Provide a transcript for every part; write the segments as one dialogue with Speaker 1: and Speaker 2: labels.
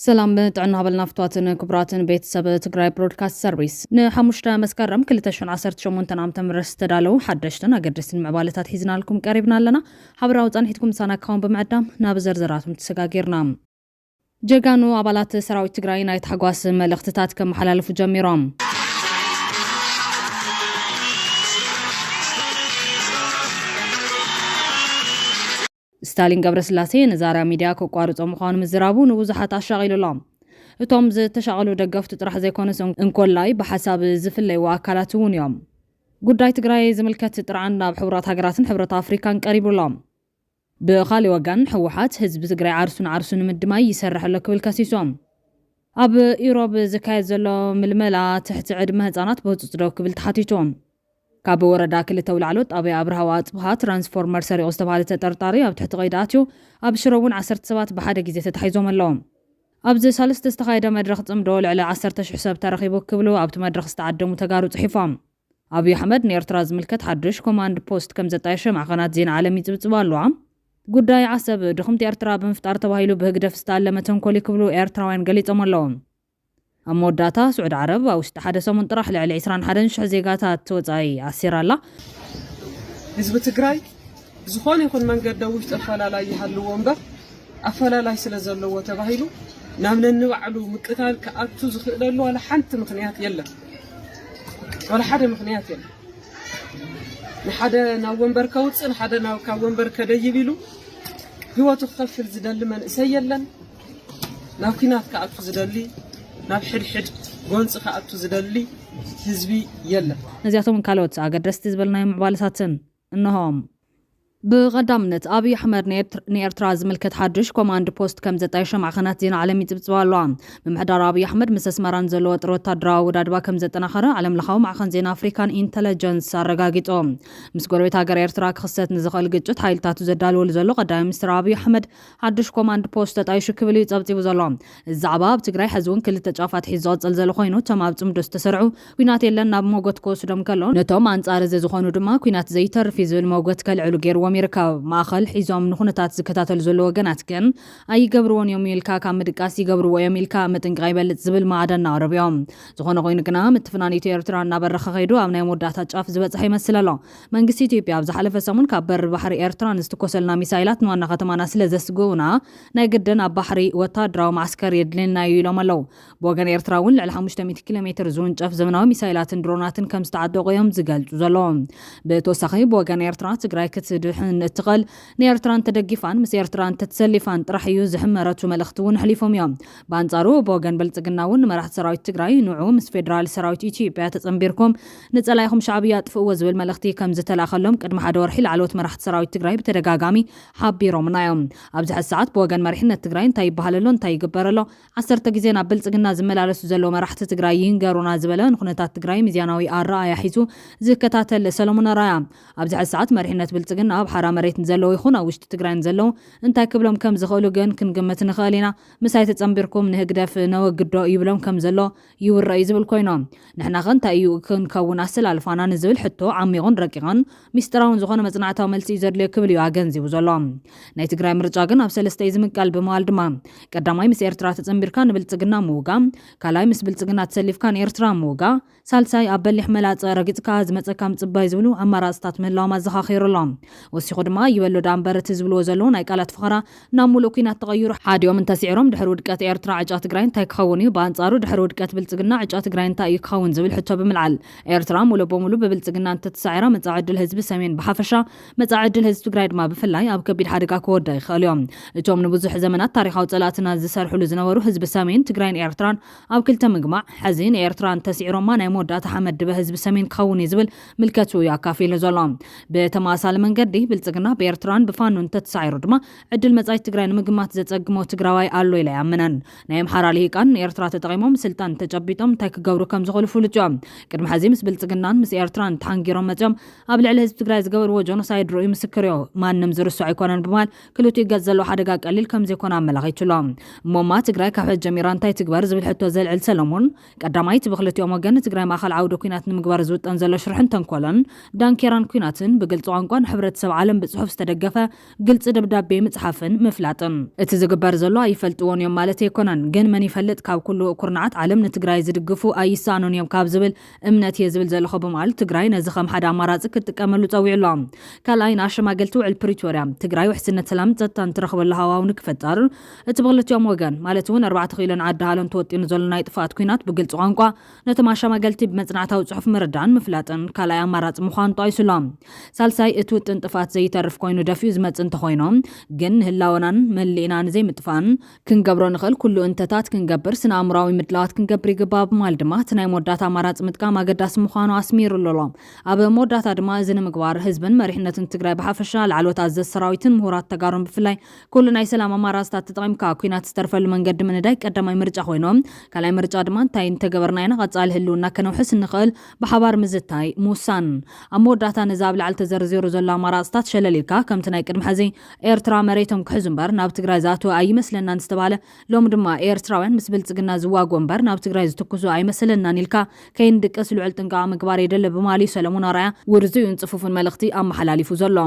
Speaker 1: ሰላም ጥዕና ሃበልና ፍትዋትን ክብራትን ቤተሰብ ትግራይ ብሮድካስት ሰርቪስ ንሓሙሽተ መስከረም 2018 ዓመተ ምህረት ዝተዳለው ሓደሽትን ኣገደስትን ምዕባለታት ሒዝናልኩም ቀሪብና ኣለና ሓበራዊ ጸኒሕትኩም ሳናካውን ብምዕዳም ናብ ዘርዘራቱም ተሰጋጊርና ጀጋኑ ኣባላት ሰራዊት ትግራይ ናይ ተሓጓስ መልእኽትታት ከመሓላልፉ ጀሚሮም ስታሊን ገብረስላሴ ነዛራ ሚድያ ከቋርጾ ምዃኑ ምዝራቡ ንብዙሓት ኣሻቒሉሎም እቶም ዝተሻቐሉ ደገፍቲ ጥራሕ ዘይኮነስ እንኮላይ ብሓሳብ ዝፍለይዋ ኣካላት እውን እዮም ጉዳይ ትግራይ ዝምልከት ጥርዓን ናብ ሕብራት ሃገራትን ሕብረት ኣፍሪካን ቀሪቡሎም ብኻሊ ወገን ሕወሓት ህዝቢ ትግራይ ዓርሱን ንምድማይ ይሰርሕ ኣሎ ክብል ከሲሶም ኣብ ኢሮብ ዝካየድ ዘሎ ምልመላ ትሕቲ ዕድመ ህፃናት ብህፁፅ ዶ ክብል ተሓቲቶም ካብ ወረዳ ክልተ ውላዕሎት ኣበይ ኣብርሃዋ ጽብሃ ትራንስፎርመር ሰሪቑ ዝተባሃለ ተጠርጣሪ ኣብ ትሕቲ ቀይዳትዩ ኣብ ሽረውን 10 ሰባት ብሓደ ግዜ ተታሒዞም ኣለዎም ኣብዚ ሰለስተ ዝተኻየደ መድረኽ ጽምዶ ልዕሊ 10,000 ሰብ ተረኺቡ ክብሉ ኣብቲ መድረኽ ዝተዓደሙ ተጋሩ ጽሒፎም ኣብይ ኣሕመድ ንኤርትራ ዝምልከት ሓድሽ ኮማንድ ፖስት ከም ዘጣየሸ ማዕኸናት ዜና ዓለም ይጽብጽቡ ኣለዋ ጉዳይ ዓሰብ ድኹምቲ ኤርትራ ብምፍጣር ተባሂሉ ብህግደፍ ዝተኣለመ ተንኮል ክብሉ ኤርትራውያን ገሊፆም ኣለዎም ኣብ መወዳእታ ስዑድ ዓረብ ኣብ ውሽጢ ሓደ ሰሙን ጥራሕ ልዕሊ 21,000 ዜጋታት ተወጻኢ ኣሲራ ኣላ
Speaker 2: ህዝቢ ትግራይ ዝኾነ ይኹን መንገዲ ውሽጢ ኣፈላላይ ይሃልዎ እምበር ኣፈላላይ ስለ ዘለዎ ተባሂሉ ናብ ነንባዕሉ ምቅታል ከኣቱ ዝኽእለሉ ወላ ሓንቲ ምኽንያት የለን ወላ ሓደ ምኽንያት የለን ንሓደ ናብ ወንበር ከውፅእ ንሓደ ካብ ወንበር ከደይብ ኢሉ ህይወቱ ክኸፍል ዝደሊ መንእሰይ የለን ናብ ኩናት ከኣቱ ዝደሊ ናብ ሕድሕድ ጎንፂ ከኣቱ ዝደሊ ህዝቢ የለን
Speaker 1: ነዚያቶም ካልኦት ኣገደስቲ ዝበልናዮ ምዕባለታትን እነሆም ብቐዳምነት ኣብይ ኣሕመድ ንኤርትራ ዝምልከት ሓድሽ ኮማንድ ፖስት ከም ዘጣየሸ ማዕኸናት ዜና ዓለም ይጽብጽቡ ኣለዋ ምምሕዳር ኣብይ ኣሕመድ ምስ ኣስመራን ዘሎ ወጥሪ ወታደራዊ ወዳድባ ከም ዘጠናኸረ ዓለም ለኻዊ ማዕኸን ዜና ኣፍሪካን ኢንተለጀንስ ኣረጋጊጾም ምስ ጎረቤት ሃገር ኤርትራ ክኽሰት ንዝኽእል ግጭት ሓይልታቱ ዘዳልወሉ ዘሎ ቀዳማይ ሚኒስትር ኣብይ ኣሕመድ ሓድሽ ኮማንድ ፖስት ተጣይሹ ክብል እዩ ጸብጺቡ ዘሎ እዚ ዛዕባ ኣብ ትግራይ ሕዚ እውን ክልተ ጫፋት ሒዙ ዝቕጽል ዘሎ ኮይኑ እቶም ኣብ ጽምዶ ዝተሰርዑ ኩናት የለን ናብ ሞጎት ክወስዶም ከሎ ነቶም ኣንጻር እዚ ዝኾኑ ድማ ኩናት ዘይተርፍ ዝብል ሞጎት ከልዕሉ ገይርዎም ይርከብ ማእኸል ሒዞም ንኹነታት ዝከታተሉ ዘሎ ወገናት ግን ኣይገብርዎን እዮም ኢልካ ካብ ምድቃስ ይገብርዎ እዮም ኢልካ መጥንቃ ይበልጥ ዝብል ማዕደና ኣረብዮም ዝኾነ ኮይኑ ግና ምትፍናን ኢትዮ ኤርትራ እናበረኸ ኸይዱ ኣብ ናይ መወዳእታ ጫፍ ዝበፅሐ ይመስል ኣሎ መንግስቲ ኢትዮጵያ ኣብ ዝሓለፈ ሰሙን ካብ በሪ ባሕሪ ኤርትራ ንዝትኮሰልና ሚሳይላት ንዋና ከተማና ስለ ዘስግኡና ናይ ግድን ኣብ ባሕሪ ወታደራዊ ማዕስከር የድልየና እዩ ኢሎም ኣለው ብወገን ኤርትራ እውን ልዕሊ 500 ኪሎ ሜትር ዝውንጨፍ ዘመናዊ ሚሳይላትን ድሮናትን ከም ዝተዓደቑ እዮም ዝገልጹ ዘለዎም ብተወሳኺ ብወገን ኤርትራ ትግራይ ክትድሕን እትቐል ንኤርትራን ተደጊፋን ምስ ኤርትራን ተተሰሊፋን ጥራሕ እዩ ዝሕመረቱ መልእኽቲ እውን ሕሊፎም እዮም በኣንጻሩ ብወገን ብልጽግና እውን መራሕቲ ሰራዊት ትግራይ ንዑ ምስ ፌደራል ሰራዊት ኢትዮጵያ ተጸምቢርኩም ንጸላይኹም ሻዕብያ ጥፍእዎ ዝብል መልእኽቲ ከም ዝተላኸሎም ቅድሚ ሓደ ወርሒ ላዕለዎት መራሕቲ ሰራዊት ትግራይ ብተደጋጋሚ ሓቢሮምና እዮም ኣብዚ ሕዚ ሰዓት ብወገን መሪሕነት ትግራይ እንታይ ይበሃል ኣሎ እንታይ ይግበር ኣሎ 10 ግዜ ናብ ብልጽግና ዝመላለሱ ዘሎ መራሕቲ ትግራይ ይንገሩና ዝበለ ንኹነታት ትግራይ ሚዝያናዊ ኣረኣእያ ሒዙ ዝከታተል ሰሎሞን ኣራያ ኣብዚ ሕዚ ሰዓት መሪሕነት ብልጽግና ኣብ ሓራ መሬት ዘለው ይኹን ኣብ ውሽጢ ትግራይ ዘለው እንታይ ክብሎም ከም ዝኽእሉ ግን ክንግምት ንኽእል ኢና ምሳይ ተጸምቢርኩም ንህግደፍ ነወግዶ ይብሎም ከም ዘሎ ይውረእ ዝብል ኮይኖም ንሕና ኸ እንታይ እዩ ክንከውን ኣሰላልፋና ንዝብል ሕቶ ዓሚቑን ረቂቕን ሚስጥራውን ዝኾነ መጽናዕታዊ መልሲ እዩ ዘድልዮ ክብል እዩ ኣገንዚቡ ዘሎ ናይ ትግራይ ምርጫ ግን ኣብ ሰለስተ ዝምቃል ብምባል ድማ ቀዳማይ ምስ ኤርትራ ተጸምቢርካ ንብልጽግና ምውጋ ካልኣይ ምስ ብልጽግና ተሰሊፍካ ንኤርትራ ምውጋ ሳልሳይ ኣብ በሊሕ መላፀ ረጊጽካ ዝመፀካ ምጽባይ ዝብሉ ኣማራፅታት ምህላዎም ኣዘኻኺሩሎም ወሲኹ ድማ ይበሎ ዳንበረት ዝብልዎ ዘለዎ ናይ ቃላት ፍኸራ ናብ ሙሉእ ኩናት ተቐይሩ ሓዲኦም እንተሲዕሮም ድሕሪ ውድቀት ኤርትራ ዕጫ ትግራይ እንታይ ክኸውን እዩ በኣንጻሩ ድሕሪ ውድቀት ብልጽግና ዕጫ ትግራይ እንታይ እዩ ክኸውን ዝብል ሕቶ ብምልዓል ኤርትራ ሙሉእ በሙሉእ ብብልጽግና እንተተሳዒራ መጻኢ ዕድል ህዝቢ ሰሜን ብሓፈሻ መጻኢ ዕድል ህዝቢ ትግራይ ድማ ብፍላይ ኣብ ከቢድ ሓደጋ ክወዳ ይኽእል እዮም እቶም ንብዙሕ ዘመናት ታሪኻዊ ጸላትና ዝሰርሕሉ ዝነበሩ ህዝቢ ሰሜን ትግራይን ኤርትራን ኣብ ክልተ ምግማዕ ሕዚ ንኤርትራ እንተሲዕሮማ ናይ መወዳእታ ሓመድበ ህዝቢ ሰሜን ክኸውን እዩ ዝብል ምልከቱ እዩ ኣካፊሉ ዘሎ ብተመሳሳሊ መንገዲ ብልጽግና በኤርትራን ብፋኖን ተተሳዒሩ ድማ ዕድል መጻኢ ትግራይ ንምግማት ዘጸግሞ ትግራዋይ ኣሎ ኢላ ያምነን ናይ ኣምሓራ ልሂቃን ኤርትራ ተጠቒሞም ስልጣን ተጨቢጦም እንታይ ክገብሩ ከም ዝኽእሉ ፍሉጥ እዮም ቅድሚ ሕዚ ምስ ብልጽግናን ምስ ኤርትራን ተሓንጊሮም መፅኦም ኣብ ልዕሊ ህዝቢ ትግራይ ዝገበርዎ ጆኖሳይድ ርኡይ ምስክር እዩ ማንም ዝርሱዕ ኣይኮነን ብምባል ክልቲኡ ገጽ ዘሎ ሓደጋ ቀሊል ከም ዘይኮነ ኣመላኺቱሎም እሞማ ትግራይ ካብ ሕጂ ጀሚራ እንታይ ትግበር ዝብል ሕቶ ዘልዕል ሰሎሞን ቀዳማይቲ ብክልቲኦም ወገን ትግራይ ትግራይ ማእከል ዓውደ ኩናት ንምግባር ዝውጠን ዘሎ ሽርሕን ተንኮለን ዳንኬራን ኩናትን ብግልጽ ቋንቋን ሕብረተሰብ ዓለም ብጽሑፍ ዝተደገፈ ግልጽ ደብዳቤ ምጽሓፍን ምፍላጥን እቲ ዝግበር ዘሎ ኣይፈልጥዎን እዮም ማለት ኣይኮነን ግን መን ይፈልጥ ካብ ኩሉ ኩርናዓት ዓለም ንትግራይ ዝድግፉ ኣይሳኖን እዮም ካብ ዝብል እምነት የዝብል ዘለኹ በማለት ትግራይ ነዚ ከም ሓደ ኣማራጺ ክትጥቀመሉ ጸዊዕሎ ካልኣይ ናሸማገልቲ ውዕል ፕሪቶርያ ትግራይ ውሕስነት ሰላም ጸጥታን ትረኽበሉ ሃዋውን ክፈጠር እቲ ብክልቲኦም ወገን ማለት እውን 4 ኪሎን ዓዲ ሃለን ተወጢኑ ዘሎ ናይ ጥፋት ኩናት ብግልጽ ቋንቋ ነቶም ኣሸማገልቲ ብመጽናዕታዊ ጽሑፍ ምርዳን ምፍላጥን ካልኣይ ኣማራጺ ምዃኑ ጠቂሱሎም ሳልሳይ እቲ ውጥን ጥፋት ዘይተርፍ ኮይኑ ደፊኡ ዝመጽእ እንተኾይኖም ግን ህላወናን መሊእናን ዘይምጥፋን ክንገብሮ ንኽእል ኩሉ እንተታት ክንገብር ስነ-ኣእምራዊ ምድላዋት ክንገብር ይግባእ በማል ድማ እቲ ናይ መወዳእታ ኣማራጺ ምጥቃም ኣገዳሲ ምዃኑ ኣስሚሩሉ ኣሎ ኣብ መወዳእታ ድማ እዚ ንምግባር ህዝብን መሪሕነትን ትግራይ ብሓፈሻ ላዕለዎት ኣዘዝ ሰራዊትን ምሁራት ተጋሩን ብፍላይ ኩሉ ናይ ሰላም ኣማራጽታት ተጠቒምካ ኩናት ዝተርፈሉ መንገዲ ምንዳይ ቀዳማይ ምርጫ ኮይኖም ካልኣይ ምርጫ ድማ እንታይ እንተገበርና ኢና ቀጻሊ ህልውና ከነውሕስ ንኽእል ብሓባር ምዝታይ ምውሳን ኣብ መወዳእታ ንዛብ ላዕሊ ተዘርዚሩ ዘሎ ኣማራጽታት ሸለሊልካ ከምቲ ናይ ቅድሚ ሕዚ ኤርትራ መሬቶም ክሕዙ እምበር ናብ ትግራይ ዝኣትዉ ኣይመስለናን ዝተባሃለ ሎሚ ድማ ኤርትራውያን ምስ ብልጽግና ዝዋግኡ እምበር ናብ ትግራይ ዝትኩሱ ኣይመስለናን ኢልካ ከይንድቀስ ልዑል ጥንቃቐ ምግባር የድሊ በማልዩ ሰለሞን ኣርኣያ ውርዙዩን ጽፉፍን መልእኽቲ ኣመሓላሊፉ ዘሎ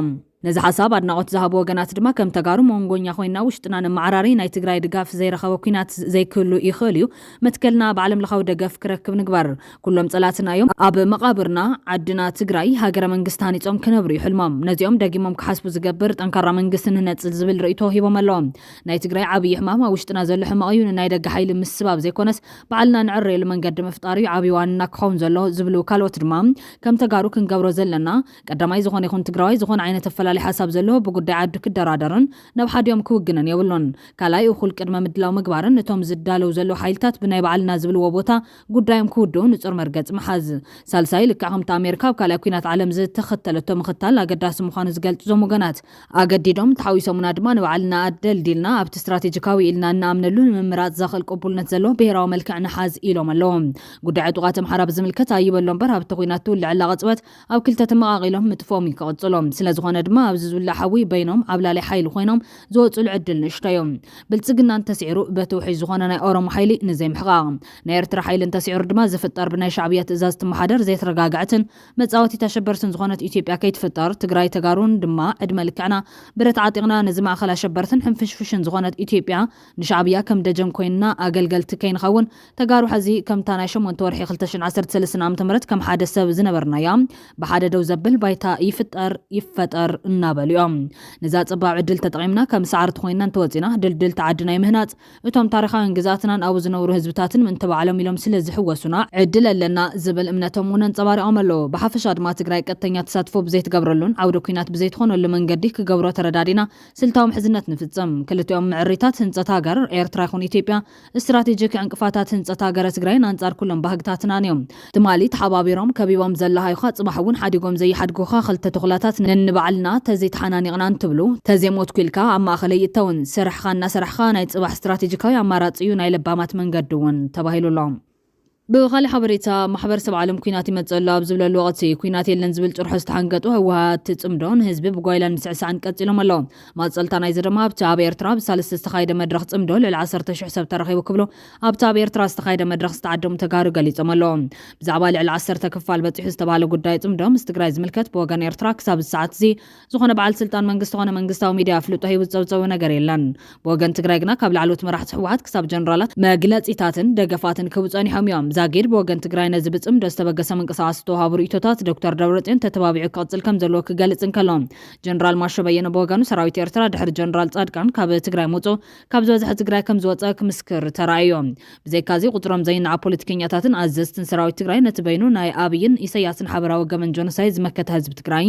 Speaker 1: ነዚ ሓሳብ ኣድናቆት ዝሃቡ ወገናት ድማ ከም ተጋሩ መንጎኛ ኮይና ውሽጥና ንመዓራሪ ናይ ትግራይ ድጋፍ ዘይረኸበ ኩናት ዘይክህሉ ይኽእል እዩ መትከልና ብዓለም ለኻዊ ደገፍ ክረክብ ንግበር ኩሎም ጸላትና እዮም ኣብ መቃብርና ዓድና ትግራይ ሃገረ መንግስቲ ሃኒጾም ክነብሩ ይሕልሞም ነዚኦም ደጊሞም ክሓስቡ ዝገብር ጠንካራ መንግስቲ ንነጽል ዝብል ርእይቶ ሂቦም ኣለዎም ናይ ትግራይ ዓብዪ ሕማም ኣብ ውሽጥና ዘሎ ሕማቕ እዩ ንናይ ደገ ሓይሊ ምስባብ ዘይኮነስ በዓልና ንዕረየሉ መንገዲ ምፍጣር እዩ ዓብዪ ዋንና ክኸውን ዘሎ ዝብሉ ካልኦት ድማ ከም ተጋሩ ክንገብሮ ዘለና ቀዳማይ ዝኾነ ይኹን ትግራዋይ ዝኾነ ዓይነት ኣፈላላይ ሓሳብ ዘለዎ ብጉዳይ ዓዲ ክደራደርን ናብ ሓዲኦም ክውግነን የብሉን ካልኣይ እኹል ቅድመ ምድላው ምግባርን እቶም ዝዳለው ዘሎ ሓይልታት ብናይ በዓልና ዝብልዎ ቦታ ጉዳዮም ክውድኡ ንጹር መርገጽ መሓዝ ሳልሳይ ልክዕ ከምቲ ኣሜሪካ ኣብ ካልኣይ ኩናት ዓለም ዝተኸተለቶ ምኽታል ኣገዳሲ ምዃኑ ዝገልጹ ዞም ወገናት ኣገዲዶም ተሓዊሶሙና ድማ ንበዓልና ኣደልዲልና ኣብቲ ስትራቴጂካዊ ኢልና ንኣምነሉ ንምምራጽ ዘኽእል ቅቡልነት ዘለዎ ብሄራዊ መልክዕ ንሓዝ ኢሎም ኣለዎም ጉዳይ ዕጡቓት ኣምሓራ ብዝምልከት ኣይበሎ እምበር ኣብቲ ኩናት ትውልዕላ ቅጽበት ኣብ ክልተ ተመቓቒሎም ምጥፎም ይክቕጽሎም ስለዝኾነ ድማ ኣብዚ ዝውላዕ ሓዊ በይኖም ዓብላላይ ሓይሊ ኮይኖም ዝወፅሉ ዕድል ንእሽተዮም ብልጽግና እንተሲዕሩ በትውሒዝ ዝኾነ ናይ ኦሮሞ ሓይሊ ንዘይምሕቓቕ ናይ ኤርትራ ሓይሊ እንተሲዕሩ ድማ ዝፍጠር ብናይ ሻዕብያ ትእዛዝ ትመሓደር ዘይተረጋግዐትን መጻወቲት ኣሸበርትን ዝኾነት ኢትዮጵያ ከይትፍጠር ትግራይ ተጋሩን ድማ ዕድመ ልክዕና ብረት ዓጢቕና ነዚ ማእኸል ኣሸበርትን ሕንፍሽፍሽን ዝኾነት ኢትዮጵያ ንሻዕብያ ከም ደጀን ኮይንና ኣገልገልቲ ከይንኸውን ተጋሩ ሕዚ ከምታ ናይ 8 ወርሒ 2013 ዓ.ም ከም ሓደ ሰብ ዝነበርናያ ብሓደ ደው ዘብል ባይታ ይፈጠር እናበሉ እዮም ነዛ ጽባዕ ዕድል ተጠቒምና ከም ሰዓርት ኮይንና እንተወፂና ድልድል ተዓድና ይምህናጽ እቶም ታሪኻውያን ግዛትናን ኣብኡ ዝነብሩ ህዝብታትን ምንተባዕሎም ኢሎም ስለ ዝሕወሱና ዕድል ኣለና ዝብል እምነቶም እውን አንጸባሪቖም ኣለዉ ብሓፈሻ ድማ ትግራይ ቀጥተኛ ተሳትፎ ብዘይትገብረሉን ዓውደ ኩናት ብዘይትኾነሉ መንገዲ ክገብሮ ተረዳዲና ስልታዊ ምሕዝነት ንፍጽም ክልቲኦም ምዕሪታት ህንጸት ሃገር ኤርትራ ይኹን ኢትዮጵያ ስትራቴጂክ ዕንቅፋታት ህንጸት ሃገረ ትግራይን አንጻር ኩሎም ባህግታትናን እዮም ትማሊ ተሓባቢሮም ከቢቦም ዘለሃይኻ ጽባሕ እውን ሓዲጎም ዘይሓድጉኻ ክልተ ትኹላታት ነንባዕልና ተዘይተሓናኒቕና እንትብሉ ተዘይሞት ኩልካ ኣብ ማእኸል ይእተውን ስራሕኻ እናሰርሕኻ ናይ ጽባሕ ስትራቴጂካዊ ኣማራጺ እዩ ናይ ለባማት መንገዲ እውን ተባሂሉሎም ብኻሊ ሓበሬታ ማሕበረሰብ ዓለም ኩናት ይመጽኣሉ ኣብ ዝብለሉ ወቕቲ ኩናት የለን ዝብል ጭርሖ ዝተሓንገጡ ህወሓት ጽምዶን ህዝቢ ብጓይላን ምስዕሳዕን ቀጺሎም ኣለዉ ማጸልታ ናይ ዘደማ ኣብቲ ኣብ ኤርትራ ብሳልስተ ዝተኻየደ መድረኽ ጽምዶ ልዕሊ 10,000 ሰብ ተረኺቡ ክብሎ ኣብቲ ኣብ ኤርትራ ዝተኻየደ መድረኽ ዝተዓደሙ ተጋሩ ገሊጾም ኣለዉ ብዛዕባ ልዕሊ 10 ክፋል በፂሑ ዝተባሃለ ጉዳይ ጽምዶ ምስ ትግራይ ዝምልከት ብወገን ኤርትራ ክሳብ ሰዓት እዚ ዝኾነ በዓል ስልጣን መንግስቲ ዝኾነ መንግስታዊ ሚድያ ፍልጦ ሂቡ ዝፀብፀቡ ነገር የለን ብወገን ትግራይ ግና ካብ ላዕሎት መራሕቲ ህወሓት ክሳብ ጀነራላት መግለጺታትን ደገፋትን ክቡ ጸኒሖም እዮም ዛጊድ በወገን ትግራይ ነዚ ብጽምዶ ዝተበገሰ ምንቅስቓስ ዝተዋሃቡ ርእይቶታት ዶክተር ደብረጽዮን ተተባቢዑ ክቕጽል ከም ዘለዎ ክገልጽ እንከሎ ጀነራል ማሾ በየነ በወገኑ ሰራዊት ኤርትራ ድሕሪ ጀነራል ጻድቃን ካብ ትግራይ ሞጾ ካብ ዝበዝሐ ትግራይ ከም ዝወፀ ክምስክር ተራእዮም ብዘይካዚ ቁጥሮም ዘይናዓ ፖለቲከኛታትን ኣዘዝትን ሰራዊት ትግራይ ነቲ በይኑ ናይ ኣብይን ኢሳያስን ሓበራዊ ገመን ጆኖሳይድ ዝመከተ ህዝቢ ትግራይ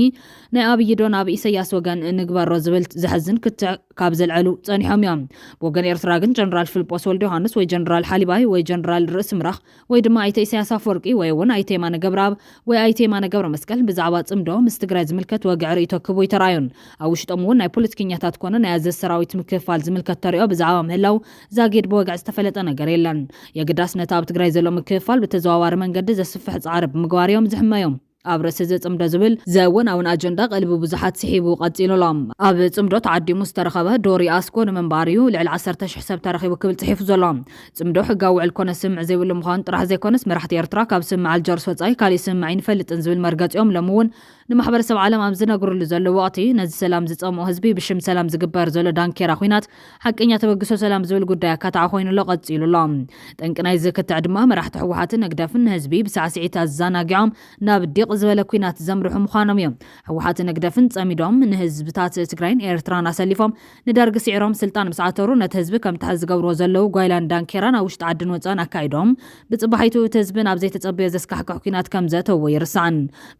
Speaker 1: ናይ ኣብይ ዶን ኣብ ኢሳያስ ወገን ንግበሮ ዝብል ዝሕዝን ክትዕ ካብ ዘልዕሉ ጸኒሖም እዮም ብወገን ኤርትራ ግን ጀነራል ፊልጶስ ወልደ ዮሃንስ ወይ ጀነራል ሓሊባይ ወይ ጀነራል ርእሲ ምራኽ ወይ ድማ ኣይተ ኢሳያስ አፈወርቂ ወይ እውን ኣይተ የማነ ገብረአብ ወይ ኣይተ የማነ ገብረ መስቀል ብዛዕባ ጽምዶ ምስ ትግራይ ዝምልከት ወግዕ ርእይቶ ክቡ ይተራዩን ኣብ ውሽጦም እውን ናይ ፖለቲከኛታት ኮነ ናይ ኣዘዝ ሰራዊት ምክፍፋል ዝምልከት ተሪኦ ብዛዕባ ምህላው ዛጊድ በወግዕ ዝተፈለጠ ነገር የለን የግዳስ ነታ ኣብ ትግራይ ዘሎ ምክፍፋል ብተዘዋዋሪ መንገዲ ዘስፍሕ ጻዕሪ ብምግባር እዮም ዝሕመዮም ኣብ ርእሲ እዚ ጽምዶ ዝብል ዘወናውን ኣጀንዳ ቀልቢ ብዙሓት ስሒቡ ቀጺሉሎም ኣብ ጽምዶ ተዓዲሙ ዝተረኸበ ዶሪ ኣስኮ ንምንባር እዩ ልዕሊ 10,000 ሰብ ተረኺቡ ክብል ጽሒፉ ዘሎ ጽምዶ ሕጋዊ ውዕል ኮነ ስምዕ ዘይብሉ ምዃኑ ጥራሕ ዘይኮነስ መራሕቲ ኤርትራ ካብ ስምዕ ኣልጀርስ ወጻኢ ካሊእ ስምዕ ኣይንፈልጥን ዝብል መርገፂኦም ሎሚ እውን ንማሕበረሰብ ዓለም ኣብ ዝነግሩሉ ዘሎ ወቅቲ ነዚ ሰላም ዝጸምኦ ህዝቢ ብሽም ሰላም ዝግበር ዘሎ ዳንኬራ ኩናት ሓቀኛ ተበግሶ ሰላም ዝብል ጉዳይ ኣካታዓ ኮይኑሎ ቀጺሉሎም ጠንቂ ናይ ዝክትዕ ድማ መራሕቲ ሕወሓትን ነግደፍን ህዝቢ ብሳዕስዒት ኣዘናጊዖም ናብ ዲቕ ዝበለ ኩናት ዘምርሑ ምዃኖም እዮም ሕወሓትን ነግደፍን ጸሚዶም ንህዝብታት ትግራይን ኤርትራን ኣሰሊፎም ንዳርጊ ስዒሮም ስልጣን ምስዓተሩ ነቲ ህዝቢ ከም ትሕዝ ዝገብርዎ ዘለዉ ጓይላን ዳንኬራን ኣብ ውሽጢ ዓድን ወፃን ኣካይዶም ብጽባሒቱ እቲ ህዝቢ ናብ ዘይተጸበየ ዘስካሕክሕ ኩናት ከም ዘተዎ ይርስዓን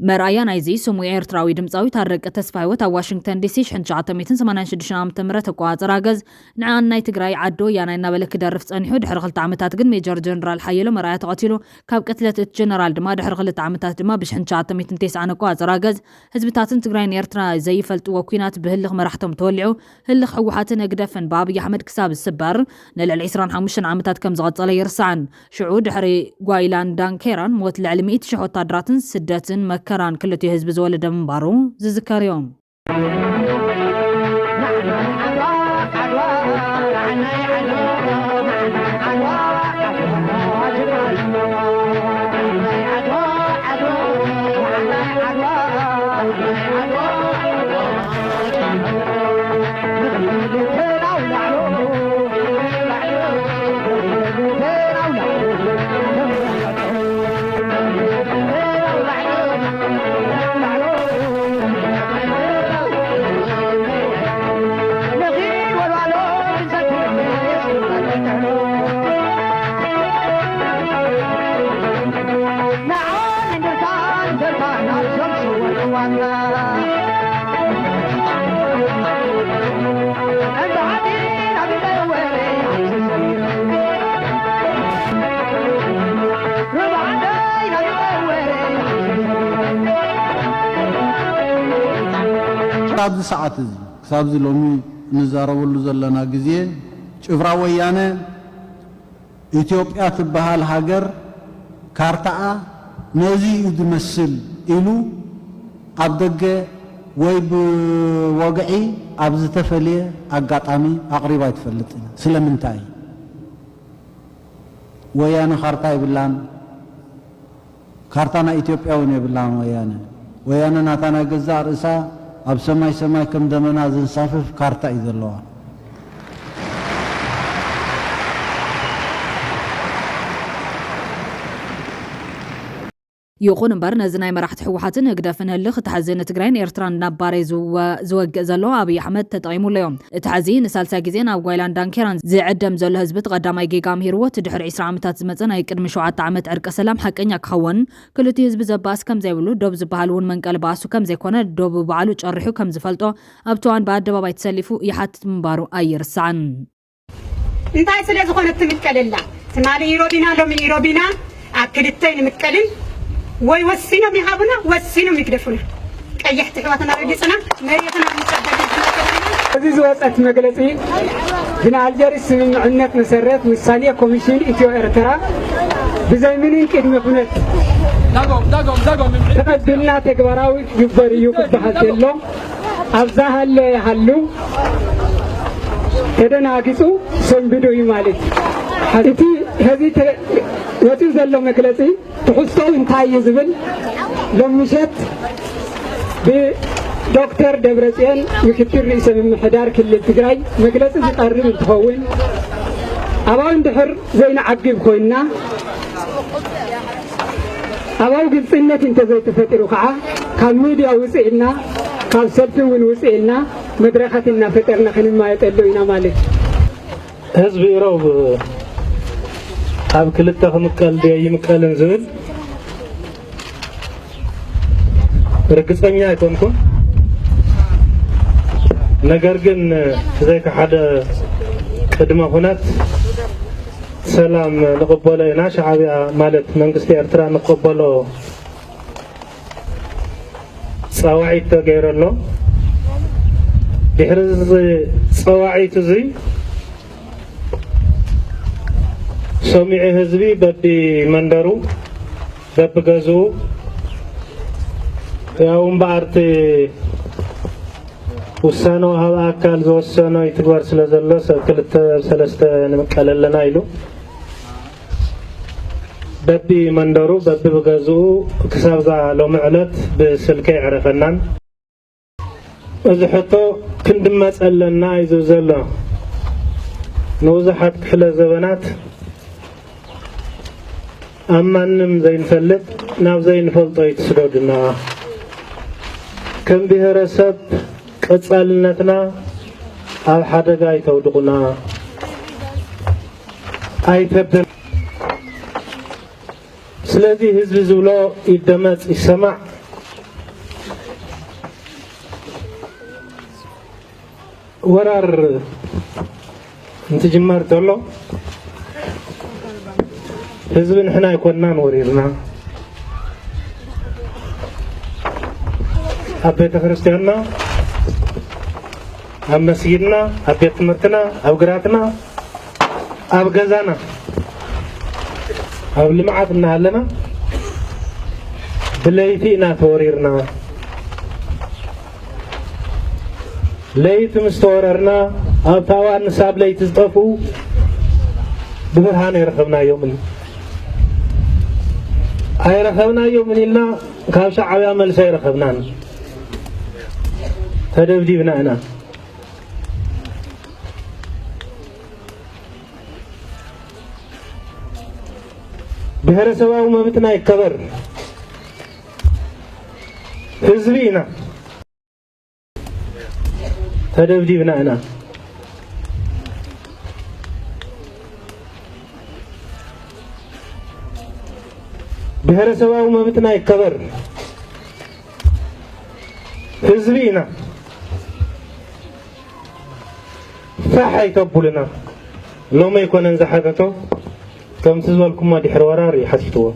Speaker 1: መርኣያ ናይዚ ስሙ ኤርትራዊ ድምፃዊ ታረቀ ተስፋ ህይወት ኣብ ዋሽንግተን ዲሲ 1986 ዓ.ም ተቋጻጽራ ገዝ ንዓን ናይ ትግራይ ዓዶ ያናይ እናበለ ክደርፍ ጸኒሑ ድሕሪ 2 ዓመታት ግን ሜጀር ጀነራል ሓየሎም መርኣያ ተቐቲሉ ካብ ቅትለት እቲ ጀነራል ድማ ድሕሪ 2 ዓመታት ድማ ብ1990 ተቋጻጽራ ገዝ ህዝብታትን ትግራይን ኤርትራ ዘይፈልጥዎ ኩናት ብህልኽ መራሕቶም ተወሊዑ ህልኽ ሕወሓትን ነግደፍን ብኣብይ ኣሕመድ ክሳብ ዝስበር ንልዕሊ 25 ዓመታት ከም ዝቐጸለ ይርስዓን ሽዑ ድሕሪ ጓይላን ዳንኬራን ሞት ልዕሊ 100,000 ወታደራትን ስደትን መከራን ክልቲኡ ህዝቢ ዝወለደ ምንባሩ ዝዝከር እዮም
Speaker 3: ኣብዚ ሰዓት እዚ ክሳብ ሎሚ ንዛረበሉ ዘለና ግዜ ጭፍራ ወያነ ኢትዮጵያ ትበሃል ሃገር ካርታኣ ነዚ ዝመስል ኢሉ ኣብ ደገ ወይ ብወግዒ ኣብ ዝተፈልየ ኣጋጣሚ ኣቕሪባ ይትፈልጥ ስለምንታይ ወያነ ካርታ ይብላን ካርታና ኢትዮጵያ እውን ይብላን ወያነ ናታና ገዛ ርእሳ ኣብ ሰማይ ከም ደመና ዝንሳፈፍ ካርታ እዩ ዘለዋ
Speaker 1: ይኹን እምበር ነዚ ናይ መራሕቲ ሕወሓትን ህግደፍን ህልኽ እትሓዝን ትግራይን ኤርትራን ናባሬ ዝወግእ ዘሎ ኣብይ ኣሕመድ ተጠቂሙሉ እዮም እቲ ሓዚ ንሳልሳይ ግዜ ናብ ጓይላን ዳንኬራን ዝዕደም ዘሎ ህዝቢ ቀዳማይ ጌጋ ምሂርዎት ድሕሪ 20 ዓመታት ዝመፀ ናይ ቅድሚ 7 ዓመት ዕርቀ ሰላም ሓቀኛ ክኸውን ክልቲኡ ህዝቢ ዘባስ ከም ዘይብሉ ዶብ ዝበሃል እውን መንቀል ባሱ ከም ዘይኮነ ዶብ በዓሉ ጨሪሑ ከም ዝፈልጦ ኣብ ተዋን በኣደባባይ ተሰሊፉ ይሓትት ምንባሩ ኣይርስዓን
Speaker 4: እንታይ ስለ ዝኾነ ትምቀልላ ትማሊ ኢሮቢና ሎሚ ኢሮቢና ኣብ ክልተይ ንምቀልን ወይ ወሲኖም ይሃቡና ወሲኖም ይግደፉና ቀይሕቲ ሕዋትና ረጊፅና መሬትና ንሰበድ
Speaker 5: እዚ ዝወፀት መግለፂ ብናልጀርስ ስምምዕነት መሰረት ውሳኔ ኮሚሽን ኢትዮ ኤርትራ ብዘይ ምንም ቅድመ ኩነት ተቀብልና ተግባራዊ ይግበር እዩ ክበሃል ዘሎ ኣብዛ ሃለ ይሃሉ ተደናጊፁ ሰንብዶ እዩ ማለት እቲ ህዚ ወፂኡ ዘሎ መግለፂ ትሕዝቶ እንታይ ዝብል ሎምሸት ብዶክተር ደብረጽዮን ምክትል ርእሰ ምምሕዳር ክልል ትግራይ መግለፂ ዝቀርብ እንትኸውን ኣባው እንድሕር ዘይንዓግብ ኮይና ኣባው ግልጽነት እንተዘይተፈጢሩ ከዓ ካብ ሚድያ ውፅኢልና ካብ ሰልፊ እውን ውፅኢልና መድረኻት እናፈጠርና ክንማየጠሉ ኢና ማለት
Speaker 6: ህዝቢ ኢሮብ ኣብ ክልተ ክምቀል ይምቀልን ዝብል ርግፀኛ ኣይኮንኩም ነገር ግን ዘይካ ሓደ ቅድመ ኩነት ሰላም ንቕበሎ ኢና ሻዕብያ ማለት መንግስቲ ኤርትራ ንቕበሎ ፀዋዒት ተገይረሎ ድሕሪ ፀዋዒት እዚ ሰሚዕ ህዝቢ በዲ መንደሩ በብገዝኡ ያውም በአርቴ ውሳኔው ሀባ አካል ዘወሰነው ይትግበር ስለዘሎ ሰክልተ ሰለስተ ንመቀለለና ይሉ በቢ መንደሩ በቢ በገዙ ክሳብዛ ለምዕለት በስልከ ይعرفናን እዝሕቶ ክንድመጸለና ይዙ ዘሎ نوزحت كحلة زبنات أما نم زين فلت ناو زين فلطيت سرودنا كم بها رسب قصالنتنا على حدا جاي تودقنا أي تبدل سلذي هزب زولا يدمت السمع ورار انت جمرت له حزب احنا يكوننا نوريرنا ابيت كريستياننا ام مسجدنا ابيت تمرتنا اب قراتنا اب غزانا اب لمعاتنا لنا بليتينا توريرنا ليت مستوررنا أبتوان نساب ليت تطفو ببرهان يرخبنا يومني أي رخبنا يومني لنا كابش عويا ملسا يرخبنا تدبدي بناءنا بهر سواء ومبتنا يكبر حزبينا تدبدي بناءنا بهر سواء ومبتنا يكبر حزبينا فاحا يتبولنا لو ما يكون انزحاتته كم تزوالكم ما دي حرواراري حسيتوه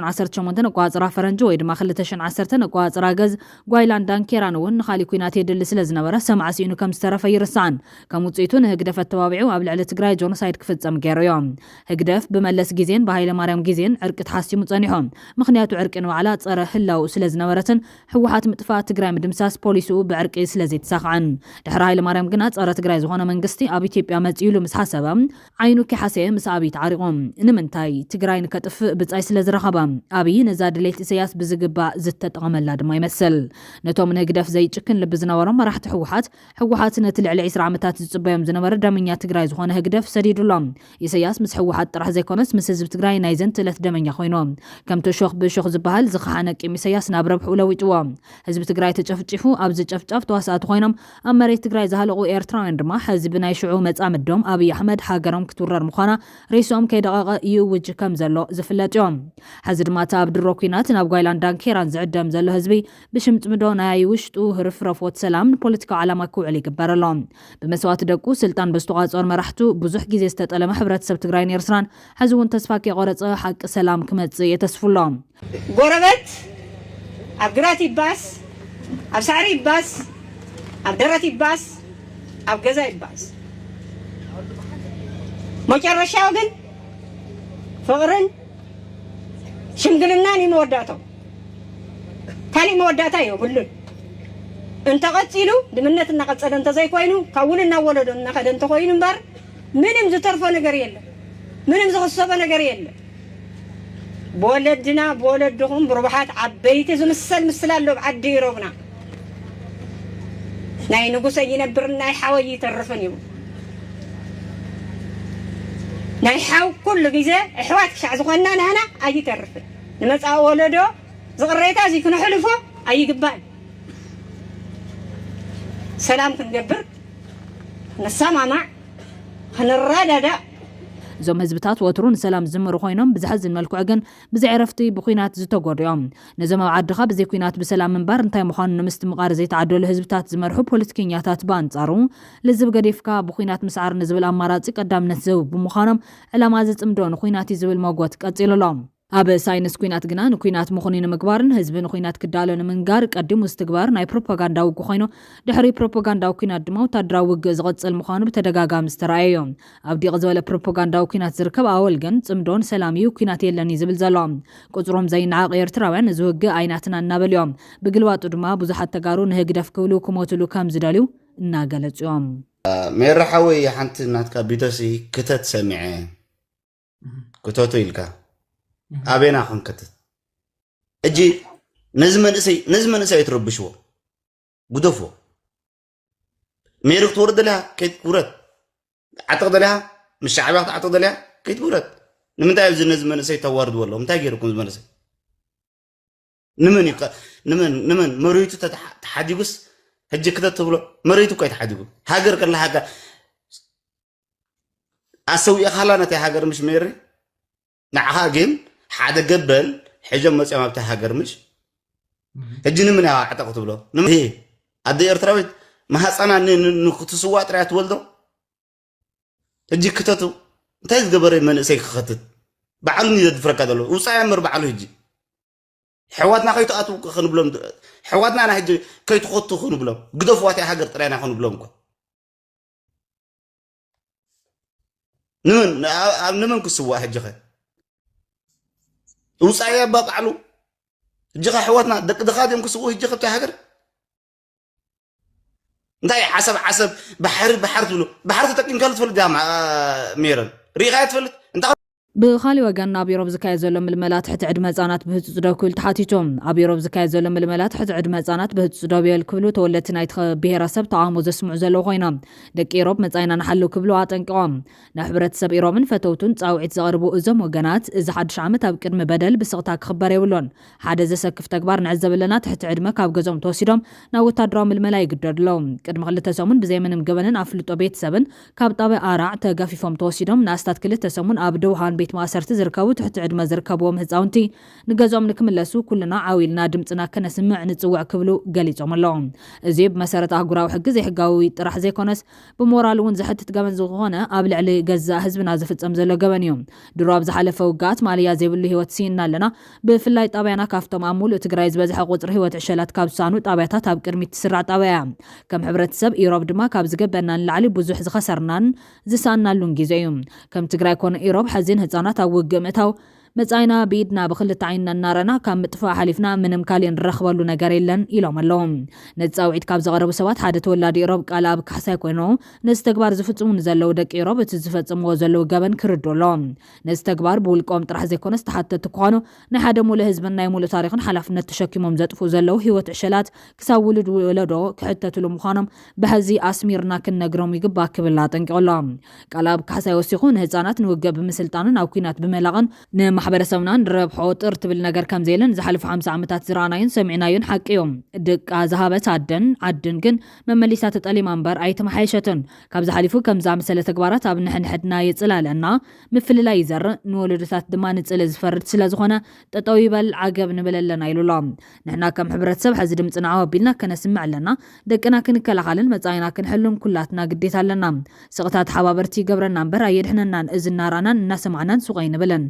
Speaker 1: عسرت شمونتن قواصرا فرنجو ويد ما خلتشن عسرتن قواصرا غز غايلاند دانكيران ون خالي كوينات يدل سلازنبره سمع سينو كم سترف يرسان كموصيتون هقدف التوابعو قبل على تግራይ جونوسايد كفصم غيريوم هقدف بملس غيزين بهايله ماريام غيزين عرق تحاسيمو صنيحوم مخنياتو عرقن وعلا صره هلاو سلازنبرتن حوحات مطفات تግራይ مدمساس بوليسو بعرق سلازي تساخعن دحر هايله ماريام غنا صره تግራይ زغونه منغستي اب ኢትዮጵያ مصيلو مسحسبا عينو كحسه مسابي تعرقوم نمنتاي تግራይ نكطف بصاي سلازرخبا أبي نزاد ليت سياس بزقبا زتت عمل لاد ما يمثل نتوم نهجدف زي تشكن لبزنا ورا ما راح حوحات نتلع العسر عمتات تصبيهم زنا دمنيا تግራይ زخونه هجدف سديدولم يسياس مس حوحات طرح زي كونس مس حزب تግራይ نايزن تلت دمنيا خوينوم كم تشوخ بشوخ زبهال زخحانك يسياس نابرب حولويتوم حزب تግራይ تጨፍጭፉ أبز ጨፍጨፍ ተዋሳት ኮይኖም ኣብ መሬት ትግራይ ዝሃለቁ ኤርትራውያን ድማ ሕዝብ ናይ ሽዑ መጻምዶም አብይ አሕመድ ሃገሮም ክትወረር ምዃና ሬሶም ከይደቀቀ ይውጅ ከም ዘሎ ዝፍለጥ እዮም حزب ما تاب دروكينات ناب غايلاند دانكيران زعدم زلو حزبي بشمت مدون اي وشتو هرفرفوت سلام بوليتيكا علامه كوعلي كبرلهم بمسوات دقو سلطان بستوغاصور مرحتو بزح غيزي استطلم حبرتسب تግራይ نيرسران حزون تسفاكي قرص حق سلام كمص يتسفلهم
Speaker 4: غوربت ابغراتي باس ابساري باس ابدراتي باس ابغزاي باس مጨረሻው ግን ፍቅርን ሽምግልናን ይመወዳታው ታሊ መወዳታ ይው ሁሉ እንተ ቀጽሉ ድምነትና ቀጸለ እንተ ዘይኮይኑ ካውልና ወለዶና ከደን ተኮይኑ ባር ምንም ዝተርፈ ነገር የለም ምንም ዝኸሰበ ነገር የለም በወለድና በወለድኹም ብሩባሓት ዓበይቲ ዝምሰል ምስላሎ ዓዲ ይሮብና ናይ ንጉሰ ይነብርና ናይ ሓወይ ይተርፈን ይው ናይ ሓው ኩሉ ግዜ ኣሕዋት ክሻዕ ዝኾንና ናና ኣይተርፍን نمسا ولدو زغريتا زي كنا حلفه أي قبال سلام كنجبر نسمع مع هنرادة ده
Speaker 1: زوم ህዝብታት ወትሩን ሰላም ዝምሩ ኮይኖም ብዝሐዝን መልክዑ ግን ብዘዕረፍቲ ብኩናት ዝተጎድዮም ነዘም ኣብ ዓድኻ ብዘይ ኩናት ብሰላም ምንባር እንታይ ምዃኑ ንምስትምቓር ዘይተዓደሉ ህዝብታት ዝመርሑ ፖለቲከኛታት በአንጻሩ ለዝብ ገዲፍካ ብኩናት ምስዓር ንዝብል ኣማራፂ ቀዳምነት ዝህቡ ብምዃኖም ዕላማ ዝፅምዶ ንኩናት ዝብል መጎት ቀፂሉሎም ኣብ ሳይንስ ኩናት ግና ንኩናት ምኹኒ ንምግባርን ህዝቢ ንኩናት ክዳሎ ንምንጋር ቀዲሙ ዝትግባር ናይ ፕሮፓጋንዳ ውግእ ኮይኑ ድሕሪ ፕሮፓጋንዳዊ ኩናት ድማ ወታደራዊ ውግእ ዝቕፅል ምዃኑ ብተደጋጋሚ ዝተረኣዩ ኣብ ዲቕ ዝበለ ፕሮፓጋንዳዊ ኩናት ዝርከብ ኣወል ግን ጽምዶን ሰላም እዩ ኩናት የለን ዝብል ዘሎ ቁጽሮም ዘይነዓቕ ኤርትራውያን እዚ ውግእ ኣይናትና እናበልዮም ብግልባጡ ድማ ብዙሓት ተጋሩ ንህግደፍ ክብሉ ክሞትሉ ከም ዝደልዩ እናገለጹ እዮም
Speaker 7: መራሓዊ ሓንቲ ናትካ ቢቶሲ ክተት ሰሚዐ ክተቱ ኢልካ أبينا خنكت أجي نزمن سي يتربشوا قدفو ميرك تورد لها كيت كورت اعتقد لها مش شعبك اعتقد لها كيت كورت نمتى يبز نزمن سي توارد والله متى يجيركم زمن سي نمن مريتو تحديقس هجي كده تقول مريتو كاي تحديقو هاجر كلا هاجر اسوي خلانتي هاجر مش ميري نعها جيم حدا قبل حجم مصيام بتاع هاجر مش هجين من اعتقد بلو هي ادي ارتراويت ما حصنا نكتسوا طريات ولدو هجي كتتو انت قبر من سي خطت بعلني زد فرقدلو وصايمر بعلو هجي حواتنا كيتو اتو خن بلوم حواتنا انا هجي كيتو خطو خن بلوم قدفواتي هاجر طرينا خن بلوم نمن كسوا هجي وصايا بقعلو جغا حواتنا دقدقات كسوا هجي بتاع هاجر انتي حسب بحر تبلو بحر تتكين قالت فلد يا ميرن ريغايت فلد انت
Speaker 1: بخالي وقال نابي روب زكاية زولم الملات حتى عد مزانات بهت صدو كل تحاتيتهم أبي روب زكاية زولم الملات حتى عد مزانات بهت صدو بيال كبلو تولتنا يتخ بهرا سب طعامو زسمع زلو غينا دك إيروب مزاينا نحلو كبلو عطنقوام نحبرت سب إيروبن فتوتون تساوعيت زغربو أزم وقنات إذا حد شعمت أبكر مبادل بسغتاك خبار يولون حدا زسكف تكبار نعزب لنا تحت عد مكاب قزوم توسيدهم ناو تادرام الملاي قدر لهم كدم غلت تسامون بزي من مقبلن أفلتو بيت سبن كاب طابع آراع تقافي فهم توسيدهم ناستات كل تسامون أبدوهان بيت ماسرت زركاو تحت عدما زركابوم هزاونتي نغازوم نكملسو كلنا عاويلنا دمصنا كنسمع نصوع كبلو غليصوم اللهم ازيب مسارت اغراو حق زي حقاوي طرح زي كونس بمورال ون زحت غبن زغونه ابل علي غزا حزبنا زفصم زلو غبنيوم درواب زحلفو غات ماليا زيبل هيوت سينا لنا بفلاي طابيانا كافتم امول تግራይ ዝበዝሐ ቁጥሪ ህይወት ዕሸላት ካብ ሳኑ ጣብያታት ኣብ ቅድሚት ትስራዕ ጣብያ ከም ሕብረተሰብ ኢሮብ ድማ ካብ ዝገበና ንላዕሊ ብዙሕ ዝኸሰርናን ዝሳናሉን ግዜ እዩ ከም ትግራይ ኮነ ኢሮብ ሓዚን ህፃናት ኣብ ውግእ ምእታው መጻይና ቢድና በخلت عيننا نارنا كم مطفى حلفنا منم كالين رخبلو ነገር የለን ኢሎም ኣለዎም ነፃውዒት ካብ ዘቀረቡ ሰባት ሓደ ተወላዲ ኢሮብ ቃል ኣብ ካሕሳይ ኮይኑ ነስተግባር ዝፍጽሙ ዘለው ደቂ ኢሮብ እቲ ዝፈጽምዎ ዘለው ገበን ክርዶሎም ነስተግባር ብውልቆም ጥራሕ ዘይኮነስ ተሓተት ኮኑ ናይ ሓደ ሙሉ ህዝብን ናይ ሙሉ ታሪኽን ሓላፍነት ተሸኪሞም ዘጥፉ ዘለው ህይወት ዕሸላት ክሳብ ውልድ ወለዶ ክሕተትሉ ምዃኖም በህዚ ኣስሚርና ክንነግሮም ይግባ ክብላ ጠንቂሎም ቃል ኣብ ካሕሳይ ወሲኹ ንህፃናት ንውገብ ብምስልጣንን ኣብ ኩናት ብመላቕን ማሕበረሰብና ንረብሖ ጥር ትብል ነገር ከም ዘይለን ዝሓልፉ 50 ዓመታት ዝራናይን ሰሚዕናዩን ሓቂዮም ድቃ ዝሃበት ዓድን ግን መመሊሳ ተጠሊማ እምበር ኣይተመሓየሸትን ካብ ዝሓሊፉ ከም ዝኣመሰለ ተግባራት ኣብ ንሕንሕድና ይፅላለና ምፍልላይ ይዘርእ ንወለዶታት ድማ ንፅል ዝፈርድ ስለ ዝኾነ ጠጠው ይበል ዓገብ ንብለለና ኢሉሎም ንሕና ከም ሕብረተሰብ ሕዚ ድምፅና ኣቢልና ከነስምዕ ኣለና ደቅና ክንከላኸልን መጻይና ክንሕሉን ኩላትና ግዴታ ኣለና ስቕታት ሓባበርቲ ይገብረና እምበር ኣየድሕነናን እዝናራናን እናሰማዕናን ሱቀይ ንብለን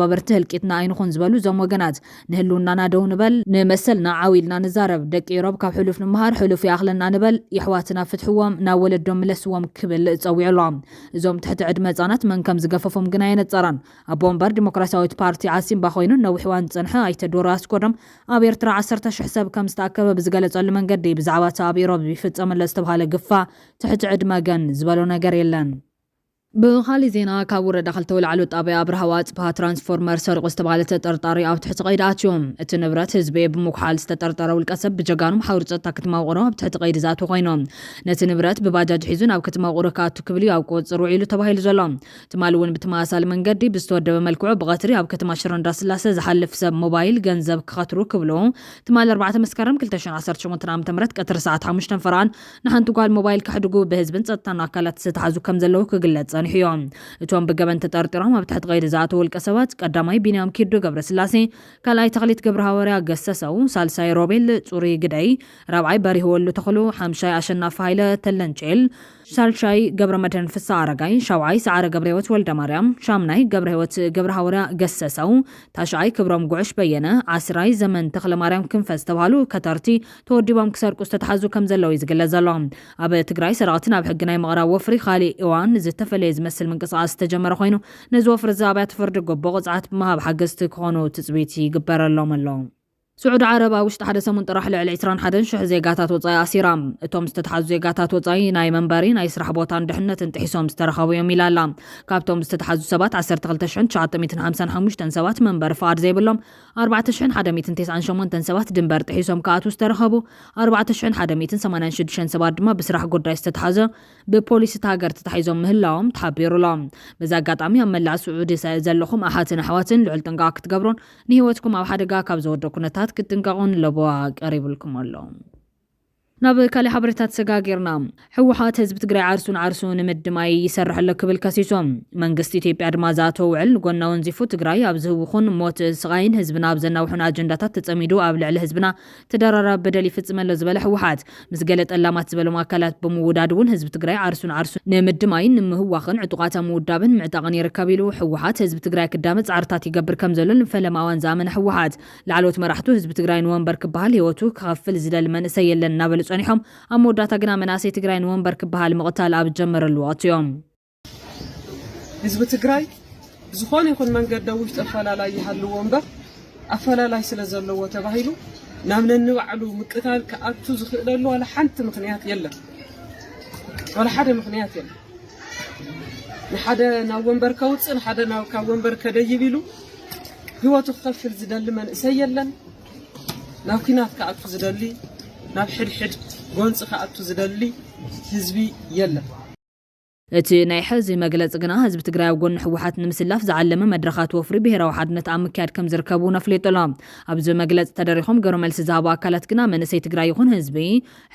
Speaker 1: برته الكتنا أينخون زبالو زم وجنات نهلونا نادون بل نمثلنا عويلنا نزارب دك يرب كاب حلوف نمهار حلوف يأخلنا نبل يحواتنا فتحوام ناول الدم لسوام كبل تسوي علام زوم تحت عد مزانات من كم زقففهم جناين تزران أبون بار ديمقراطية بارتي عاصم بخوينو نوحوان تنحى أيتدوراس كرم أبير ترى عصرت حساب كم استعكب بزقلة على من قدي بزعوات أبي ربي فت أمل استبها لقفة تحت عد مجان زبالونا جريلان بخالي زينا كابورة دخلت والعلو طابع برهوات بها ترانسفورمر سرق استبالة تطرطاري أو تحت قيداتهم التنبرات هزبي بمكحال استطرطارة والكسب بجاقانهم حاورة كتما وغرا بتحت قيد ذاته غينهم نتنبرات بباجاج حيزون أو كتما وغرا كاتو كبلي أو كود صروعيلو تباهيل زلام تمالون بتماسال من قدي بستود بملكوع بغاتري أو كتما شرن راس اللاسة زحلف سب موبايل جنزب كخاطرو كبلو تمال 4 مسكرم كلتشن 10 شمترام تمرت كتر ساعات 5 فران نحن قال موبايل كحدقو بهزبن ጸጥታና አካላት ዝተሓዙ ከም ዘለዉ ክግለጽ ጸኒሕዮም እቶም ብገበን ተጠርጢሮም ኣብ ትሕቲ ቀይዲ ዝኣተዉ ውልቀሰባት ቀዳማይ ቢንያም ኪዱ ገብረስላሴ ካልኣይ ተኽሊት ገብረ ሐዋርያ ገሰሰው ሳልሳይ ሮቤል ጹሪ ግዳይ ራብዓይ በሪህ ወሉ ተኽሉ ሓምሻይ አሸናፊ ሃይለ ተለንጨል ሳልሻይ ገብረ መድህን ፍሳ አረጋይ ሻውዓይ ሰዓረ ገብረ ህይወት ወልደ ማርያም ሻምናይ ገብረ ህይወት ገብረ ሐዋርያ ገሰሰው ታሽዓይ ክብሮም ጉዕሽ በየነ ዓስራይ ዘመን ተኽለ ማርያም ክንፈስ ተባሃሉ ከተርቲ ተወዲቦም ክሰርቁ ዝተሓዙ ከም ዘለዉ ይዝግለጽ ዘሎ ኣብ ትግራይ ሰራቅትን ኣብ ሕጊ ናይ ምቕራብ ወፍሪ ካሊእ እዋን ዝተፈለየ ዝመስል ምንቅስቃስ ዝተጀመረ ኮይኑ ነዚ ወፍሪ ዛብያት ፍርዲ ጎቦ ቅፅዓት ብምሃብ ሓገዝቲ ክኾኑ ትፅቢት ይግበረሎም ኣሎ سعود عرب وشت حدا سمون طرح لعل 21 شح زيغاتات وصاي اسيرام اتوم استتحاز زيغاتات وصاي ناي منبرين اي سرح بوتان دحنت انتحسوم استرخاو يوم يلالا كابتوم استتحاز سبات 10 سبات منبر فار زي بلوم 4 حدا 298 سبات دنبر تحسوم كاتو استرخابو 4 حدا 286 سبات دما بسرح قداي استتحاز ببوليس تاغر تتحيزوم مهلاوم تحبيرولوم بزا قاطامي املع سعودي زلخم احاتن حواتن لعل تنقاك تقبرون نهيوتكم او حدقا كاب زودو كنتات كتنقعون لبوا قريب لكم اللهم ناب كالي حبرتات سقاقيرنا حوحات هزب تقري عرسون مدماي يسرح لك بالكاسيسوم منقستي تيبي عدمازاتو وعل قلنا ونزيفو تقري أبزهوخون موت سغاين هزبنا أبزنا وحنا أجنداتات تتأميدو أبلع لهزبنا تدرر بدلي فتزمن لزبال حوحات مسقالت ألامات زبالو ماكالات بمودادون هزب تقري عرسون نمدماي نمهواخن عطوقاتا مودابن معتاقن يركابيلو حوحات هزب تقري كدامت عرتات يقبر كمزلون فلما وان زامن حوحات لعلوت مرحتو هزب تقري نوانبر كبهال هيوتو كغفل زدال من سيلن نابل صنيحهم أموداتا قنا مناسي تقراي نوانبر كبهال مقتال أب جمر الوقت يوم
Speaker 2: هزب تقراي زخون يكون من قد دوشت أفلالاي يحلو وانبر أفلالاي سلزلو وتباهيلو نامن النوعلو مقتال كأبتو زخلالو ولا حنت مخنيات يلا ولا حدا مخنيات يلا نحدا نوانبر كوتس نحدا نوانبر كديبيلو هو تخفل زدال من سيلن ناوكينات كأبتو زدالي ناب حد قونص خاطو زدلي حزبي يلا እቲ ናይ ሕዚ መግለጽ ግና ህዝቢ ትግራይ ኣብ ጎን ሕወሓት ንምስላፍ ዝዓለመ መድረኻት ወፍሪ ብሄራዊ ሓድነት ኣብ ምክያድ ከም ዝርከቡ ነፍለጦሎም ኣብዚ መግለጽ ተደሪኾም ገሮ መልሲ ዝሃቡ ኣካላት ግና መንእሰይ ትግራይ ይኹን ህዝቢ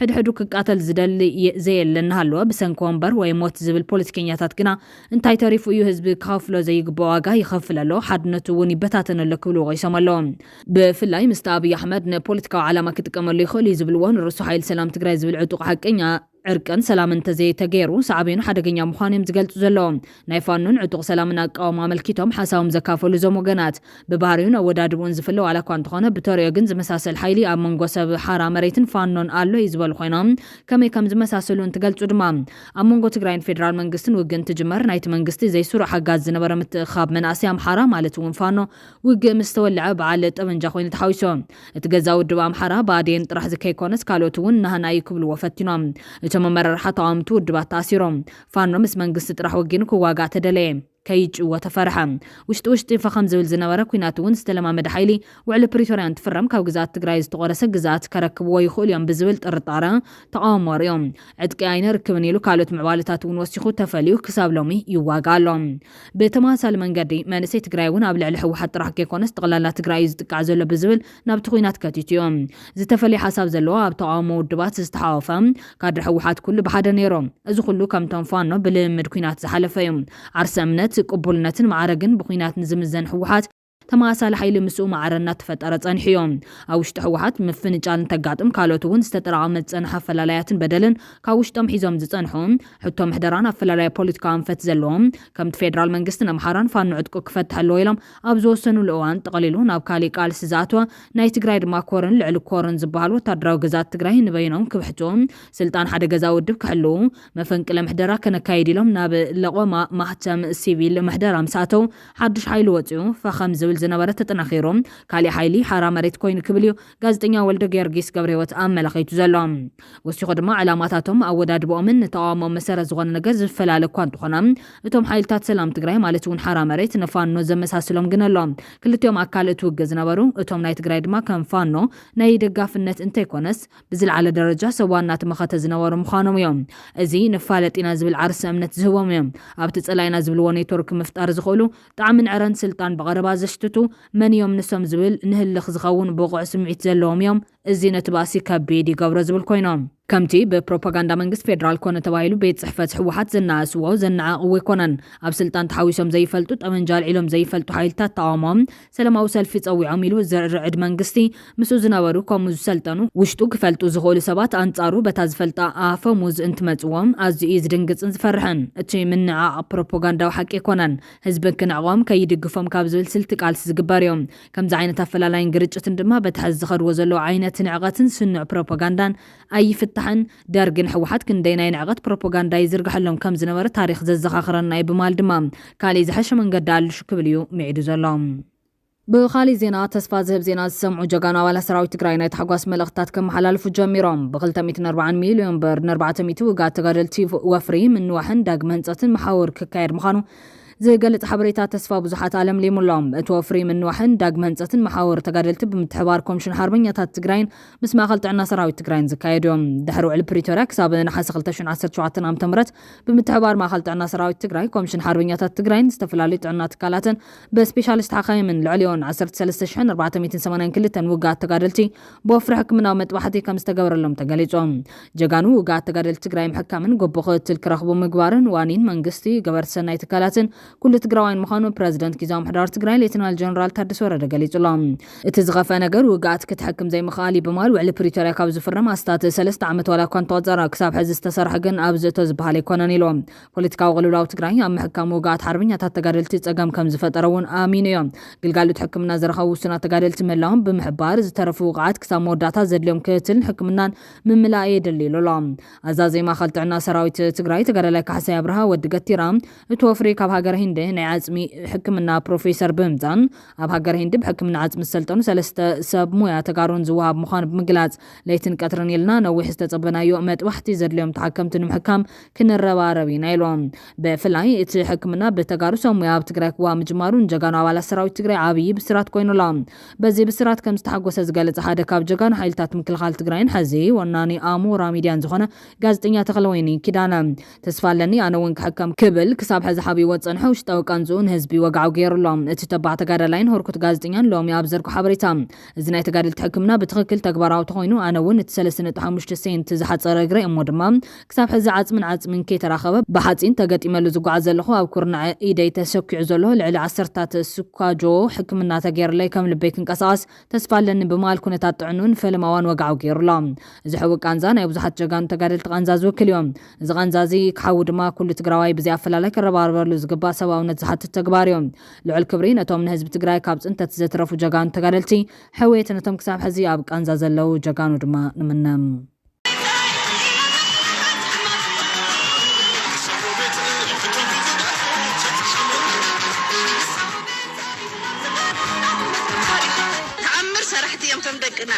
Speaker 2: ሕድሕዱ ክቃተል ዝደሊ ዘየለና ሃለወ ብሰንኪ ወንበር ወይ ሞት ዝብል ፖለቲከኛታት ግና እንታይ ተሪፉ እዩ ህዝቢ ክኸፍሎ ዘይግባእ ዋጋ ይኸፍል ኣሎ ሓድነቱ እውን ይበታተን ኣሎ ክብሉ ወቂሶም ኣለዎም ብፍላይ ምስቲ ኣብይ ኣሕመድ ንፖለቲካዊ ዓላማ ክጥቀመሉ ይኽእል እዩ ዝብልዎ ንርሱ ሓይሊ ሰላም ትግራይ ዝብል ዕጡቕ ሓቀኛ عرقن سلام انتزي تغيرو صعبين حدغنيا مخانم زغلصو زلوم نايفانون عطوق سلامنا قاوم ملكيتهم حساوم زكافلو زموغنات بباريون ودادبون زفلو على كونت خونه بتوريو غن زمساسل حيلي امونغو سب حرا مريتن فانون الله يزبل خوينام كمي كم زمساسلون تغلصو دما امونغو تግራይን ፌደራል መንግስትን ውግን ትጅመር ናይቲ መንግስቲ ዘይሱሩ ሓጋዝ ዝነበረ ምትኻብ መናእስያ አምሓራ ማለት እውን ፋኖ ውግ ምስተወልዐ በዓል ጠመንጃ ኮይኑ ተሓዊሶም እቲ ገዛው ድባ አምሓራ ባዴን ጥራሕ ዝከይኮነስ ካልኦት እውን ናህና ይክብሉ ወፈቲኖም እቶም መራርሓ ተዋምቱ ድባት ታሲሮም ፋኖ ምስ መንግስቲ ጥራሕ ወጊኑ ክዋጋ ተደለየ كيج وتفرحم وشت فخم زول زنبره كوينات ون استلمامد حيلي وعلى بريتوريان تفرم كاو غزات تግራይ ዝተቆረሰ ግዛት ከረክብዎ ይኽእል እዮም ብዝብል ጥርጣረ ተቃውሞ እዮም ዕጥቂ አይነ ርክብን ኢሉ ካልኦት ምዕባለታት ውን ወሲኹ ተፈልዩ ክሳብ ሎሚ ይዋጋሎም በተማሳለ መንገዲ መንእሰይ ትግራይ ውን ኣብ ልዕሊ ሕወሓት ጥራሕ ከይኮነስ ጠቕላላ ትግራይ ዝጥቃዕ ዘሎ ብዝብል ናብቲ ኩናት ከቲትዮም ዝተፈልየ ሓሳብ ዘለዎ ኣብ ተቃውሞ ውድባት ዝተሓወፈ ካድሪ ሕወሓት ኩሉ ብሓደ ነይሮም እዚ ኩሉ ከምቶም ፋኖ ብልምድ ኩናት ዝሓለፈ እዮም ዓርሰ እምነት قبولنتن معرقن بخينات نزمزن حوحات تماسال حيل مسؤ معرنات فترة صنحيوم اوشت حوحات مفنجان تقاطم كالوتون استطرعمت صنح فلاليات بدلن كاوشتم حيزوم زصنحوم حتى محدران فلالاي بوليتيكا فتزلوم كم فيدرال منغستن امحران فانو عدكو كفتح لويلم ابزوسنو الاوان تقليلون اب كالي قال سزاتو ناي تግራይ ድማ ኮርን ልዕሊ ኮርን ዝበሃሉ ወታደራዊ ግዛት ትግራይ ንበይኖም ክብሕቶም ስልጣን ሓደ ገዛ ውድብ ክሕሉ መፈንቅለ ምሕደራ ከነካይድ ኢሎም ናብ ለቆማ ማህተም ሲቪል ምሕደራ ምሳተው ሓድሽ ሓይሉ ወፂኡ ፈኸም ዝብል
Speaker 1: ክብል ዝነበረ ተጠናኺሩ ካሊ ሓይሊ ሓራ መሬት ኮይኑ ክብል እዩ ጋዜጠኛ ወልደ ጊዮርጊስ ገብረህይወት ኣመላኺቱ ዘሎ ወሲኹ ድማ ዕላማታቶም ኣወዳድቦምን ተቃውሞም መሰረት ዝኾነ ነገር ዝፈላለ እኳ እንትኾና እቶም ሓይልታት ሰላም ትግራይ ማለት እውን ሓራ መሬት ንፋኖ ዘመሳስሎም ግን ኣሎ ክልቲኦም ኣካል እቲ ውግእ ዝነበሩ እቶም ናይ ትግራይ ድማ ከም ፋኖ ናይ ደጋፍነት እንተይኮነስ ብዝለዓለ ደረጃ ሰዋና ተመኸተ ዝነበሩ ምዃኖም እዮም እዚ ንፋለጢና ዝብል ዓርሰ እምነት ዝህቦም እዮም ኣብቲ ጸላይና ዝብልዎ ኔትወርክ ምፍጣር ዝኽእሉ ጣዕሚ ንዕረን ስልጣን ብቐረባ ዘሽትቱ መን እዮም ንሶም ዝብል ንህልኽ ዝኸውን ብቑዕ ስምዒት ዘለዎም እዮም እዚ ነቲ ባእሲ ከቢድ ይገብሮ ዝብል ኮይኖም ከምቲ በፕሮፓጋንዳ መንግስት ፌደራል ኮነ ተባሂሉ ቤት ጽሕፈት ሕወሓት ዘናእስዎ ዘናዓቕዎ ይኮነን ኣብ ስልጣን ተሓዊሶም ዘይፈልጡ ጠመንጃ ልዒሎም ዘይፈልጡ ሓይልታት ተቃውሞም ሰላማዊ ሰልፊ ጸዊዖም ኢሉ ዝርዕድ መንግስቲ ምስኡ ዝነበሩ ከምኡ ዝሰልጠኑ ውሽጡ ክፈልጡ ዝኽእሉ ሰባት ኣንጻሩ በታ ዝፈልጣ ኣፈሙዝ እንትመጽዎም ኣዝዩ ዝድንግጽን ዝፈርሕን እቲ ምንዓቕ ፕሮፓጋንዳዊ ሓቂ ይኮነን ህዝቢ ክንዕቆም ከይድግፎም ካብ ዝብል ስልቲ ቃልሲ ዝግበር እዮም ከምዚ ዓይነት ኣፈላላይን ግርጭትን ድማ በትሕዚ ዝኸድዎ ዘለዎ ዓይነት ንዕቐትን ስኑዕ ፕሮፓጋንዳን ኣይፍታሕን ደርግን ሕወሓት ክንደይ ናይ ንዕቐት ፕሮፓጋንዳ ይዝርግሐሎም ከም ዝነበረ ታሪክ ዘዘኻኽረና እዩ ብማል ድማ ካሊእ ዝሓሸ መንገዲ ኣልሹ ክብል እዩ ሚዒዱ ዘሎ ብኻሊእ ዜና ተስፋ ዝህብ ዜና ዝሰምዑ ጀጋኑ ኣባላት ሰራዊት ትግራይ ናይ ተሓጓስ መልእኽትታት ከመሓላልፉ ጀሚሮም ብ240 ሚልዮን ብር 400 ውጋእ ተጋደልቲ ወፍሪ ምንዋሕን ዳግመ ህንፀትን መሓውር ክካየድ ምዃኑ ዝገልጽ ሓበሬታ ተስፋ ብዙሓት ዓለም ሊሙሎም እቲ ወፍሪ ምንዋሕን ዳግመ ህንፀትን መሓውር ተጋደልቲ ብምትሕባር ኮሚሽን ሓርበኛታት ትግራይን ምስ ማእኸል ጥዕና ሰራዊት ትግራይን ዝካየዱ እዮም ድሕሪ ውዕሊ ፕሪቶርያ ክሳብ ነሓሴ 2017 ዓ.ም ብምትሕባር ማእኸል ጥዕና ሰራዊት ትግራይ ኮሚሽን ሓርበኛታት ትግራይን ዝተፈላለዩ ጥዕና ትካላትን ብስፔሻሊስት ሓኻይምን ልዕሊዮን 13482 ውጋእ ተጋደልቲ ብወፍሪ ሕክምናዊ መጥባሕቲ ከም ዝተገበረሎም ተገሊጾም ጀጋኑ ውጋእ ተጋደልቲ ትግራይ ምሕካምን ጎቦ ክትትል ክረኽቡ ምግባርን ዋኒን መንግስቲ ገበርቲ ሰናይ ትካላትን ኩሉ ትግራዋይን ምዃኑ ፕሬዚደንት ጊዜያዊ ምሕዳር ትግራይ ሌተናል ጀነራል ታደሰ ወረደ ገሊጹሎም እቲ ዝኸፍአ ነገር ውግኣት ክትሕክም ዘይምኽኣል ብማል ውዕሊ ፕሪቶርያ ካብ ዝፍረም ኣስታት 3 ዓመት ዋላ እኳ እንተቆፀረ ክሳብ ሕዚ ዝተሰርሐ ግን ኣብዚ እቶ ዝበሃል ኣይኮነን ኢሎም ፖለቲካዊ ቅልውላው ትግራይ ኣብ ምሕካም ውግኣት ሓርበኛታት ተጋደልቲ ፀገም ከም ዝፈጠረ እውን ኣሚኑ እዮም ግልጋሎት ሕክምና ዝረኸቡ ውሱናት ተጋደልቲ ምህላዎም ብምሕባር ዝተረፉ ውግኣት ክሳብ መወዳእታ ዘድልዮም ክትትልን ሕክምናን ምምላእ የድልዩ ኣሎም ኣዛዚ ማእኸል ጥዕና ሰራዊት ትግራይ ተጋዳላይ ካሕሳይ ኣብርሃ ወዲ ገቲራ እቲ ወፍሪ ካብ ሃገር هند ናይ ዓጽሚ ሕክምና ፕሮፌሰር ብምጻን ኣብ ሃገር ህንድ ብሕክምና ዓጽሚ ዝተሰልጠኑ ሰለስተ ሰብ ሞያ ተጋሩን ዝወሃብ ምዃኑ ብምግላጽ ለይትን ቀትርን ኢልና ነዊሕ ዝተጸበናዮ መጥባሕቲ ዘድልዮም ተሓከምቲ ንምሕካም ክንረባረብ ኢና ኢሎም ብፍላይ እቲ ሕክምና ብተጋሩ ሰብ ሞያ ኣብ ትግራይ ክዋ ምጅማሩን ጀጋኑ ኣባላት ሰራዊት ትግራይ ዓብይ ብስራት ኮይኑሎም በዚ ብስራት ከም ዝተሓጎሰ ዝገልጽ ሓደ ካብ ጀጋኑ ሓይልታት ምክልኻል ትግራይን ሕዚ ወናኒ ኣሞራ ሚድያን ዝኾነ ጋዜጠኛ ተኽለወይኒ ኪዳነ ተስፋለኒ ኣነ እውን ክሕከም ክብል ክሳብ ሕዚ ሓቢይ ወጸንሐ ውሽጣዊ ቃንዙን ህዝቢ ወጋዑ ገይሩሎም እቲ ተባዕ ተጋዳላይን ህርኩት ጋዜጠኛን ሎሚ ኣብ ዘርኩ ሓበሬታ እዚ ናይ ተጋደልቲ ሕክምና ብትኽክል ተግባራዊ ተኾይኑ ኣነ እውን እቲ 3.5 ሴንት ዝሓፀረ እግረ እሞ ድማ ክሳብ ሕዚ ዓጽምን ከይተራኸበ ብሓጺን ተገጢመሉ ዝጓዓዝ ዘለኹ ኣብ ኩርናዕ ኢደይ ተሰኪዑ ዘሎ ልዕሊ 10 ስኳጆ ሕክምና ተገይርለይ ከም ልበይ ክንቀሳቐስ ተስፋለኒ ብማል ኩነታት ጥዕኑን ፈለማዋን ወጋዑ ገይሩሎም እዚ ሕቡእ ቃንዛ ናይ ብዙሓት ጀጋኑ ተጋደልቲ ቃንዛ ዝውክል እዮም እዚ ቃንዛ እዚ ክሓዊ ድማ ኩሉ ትግራዋይ ብዘይ ኣፈላላይ ክረባረበሉ ዝግባእ ሰብኣውነት ዝሓትት ተግባር እዮም ልዑል ክብሪ ነቶም ንህዝቢ ትግራይ ካብ ጽንተት ዘትረፉ ጀጋኑ ተጋደልቲ ሕውየት ነቶም ክሳብ ሕዚ ኣብ ቃንዛ ዘለው ጀጋኑ ድማ ንምነም
Speaker 8: ተኣምር ሰራሕቲ እዮም ቶም ደቅና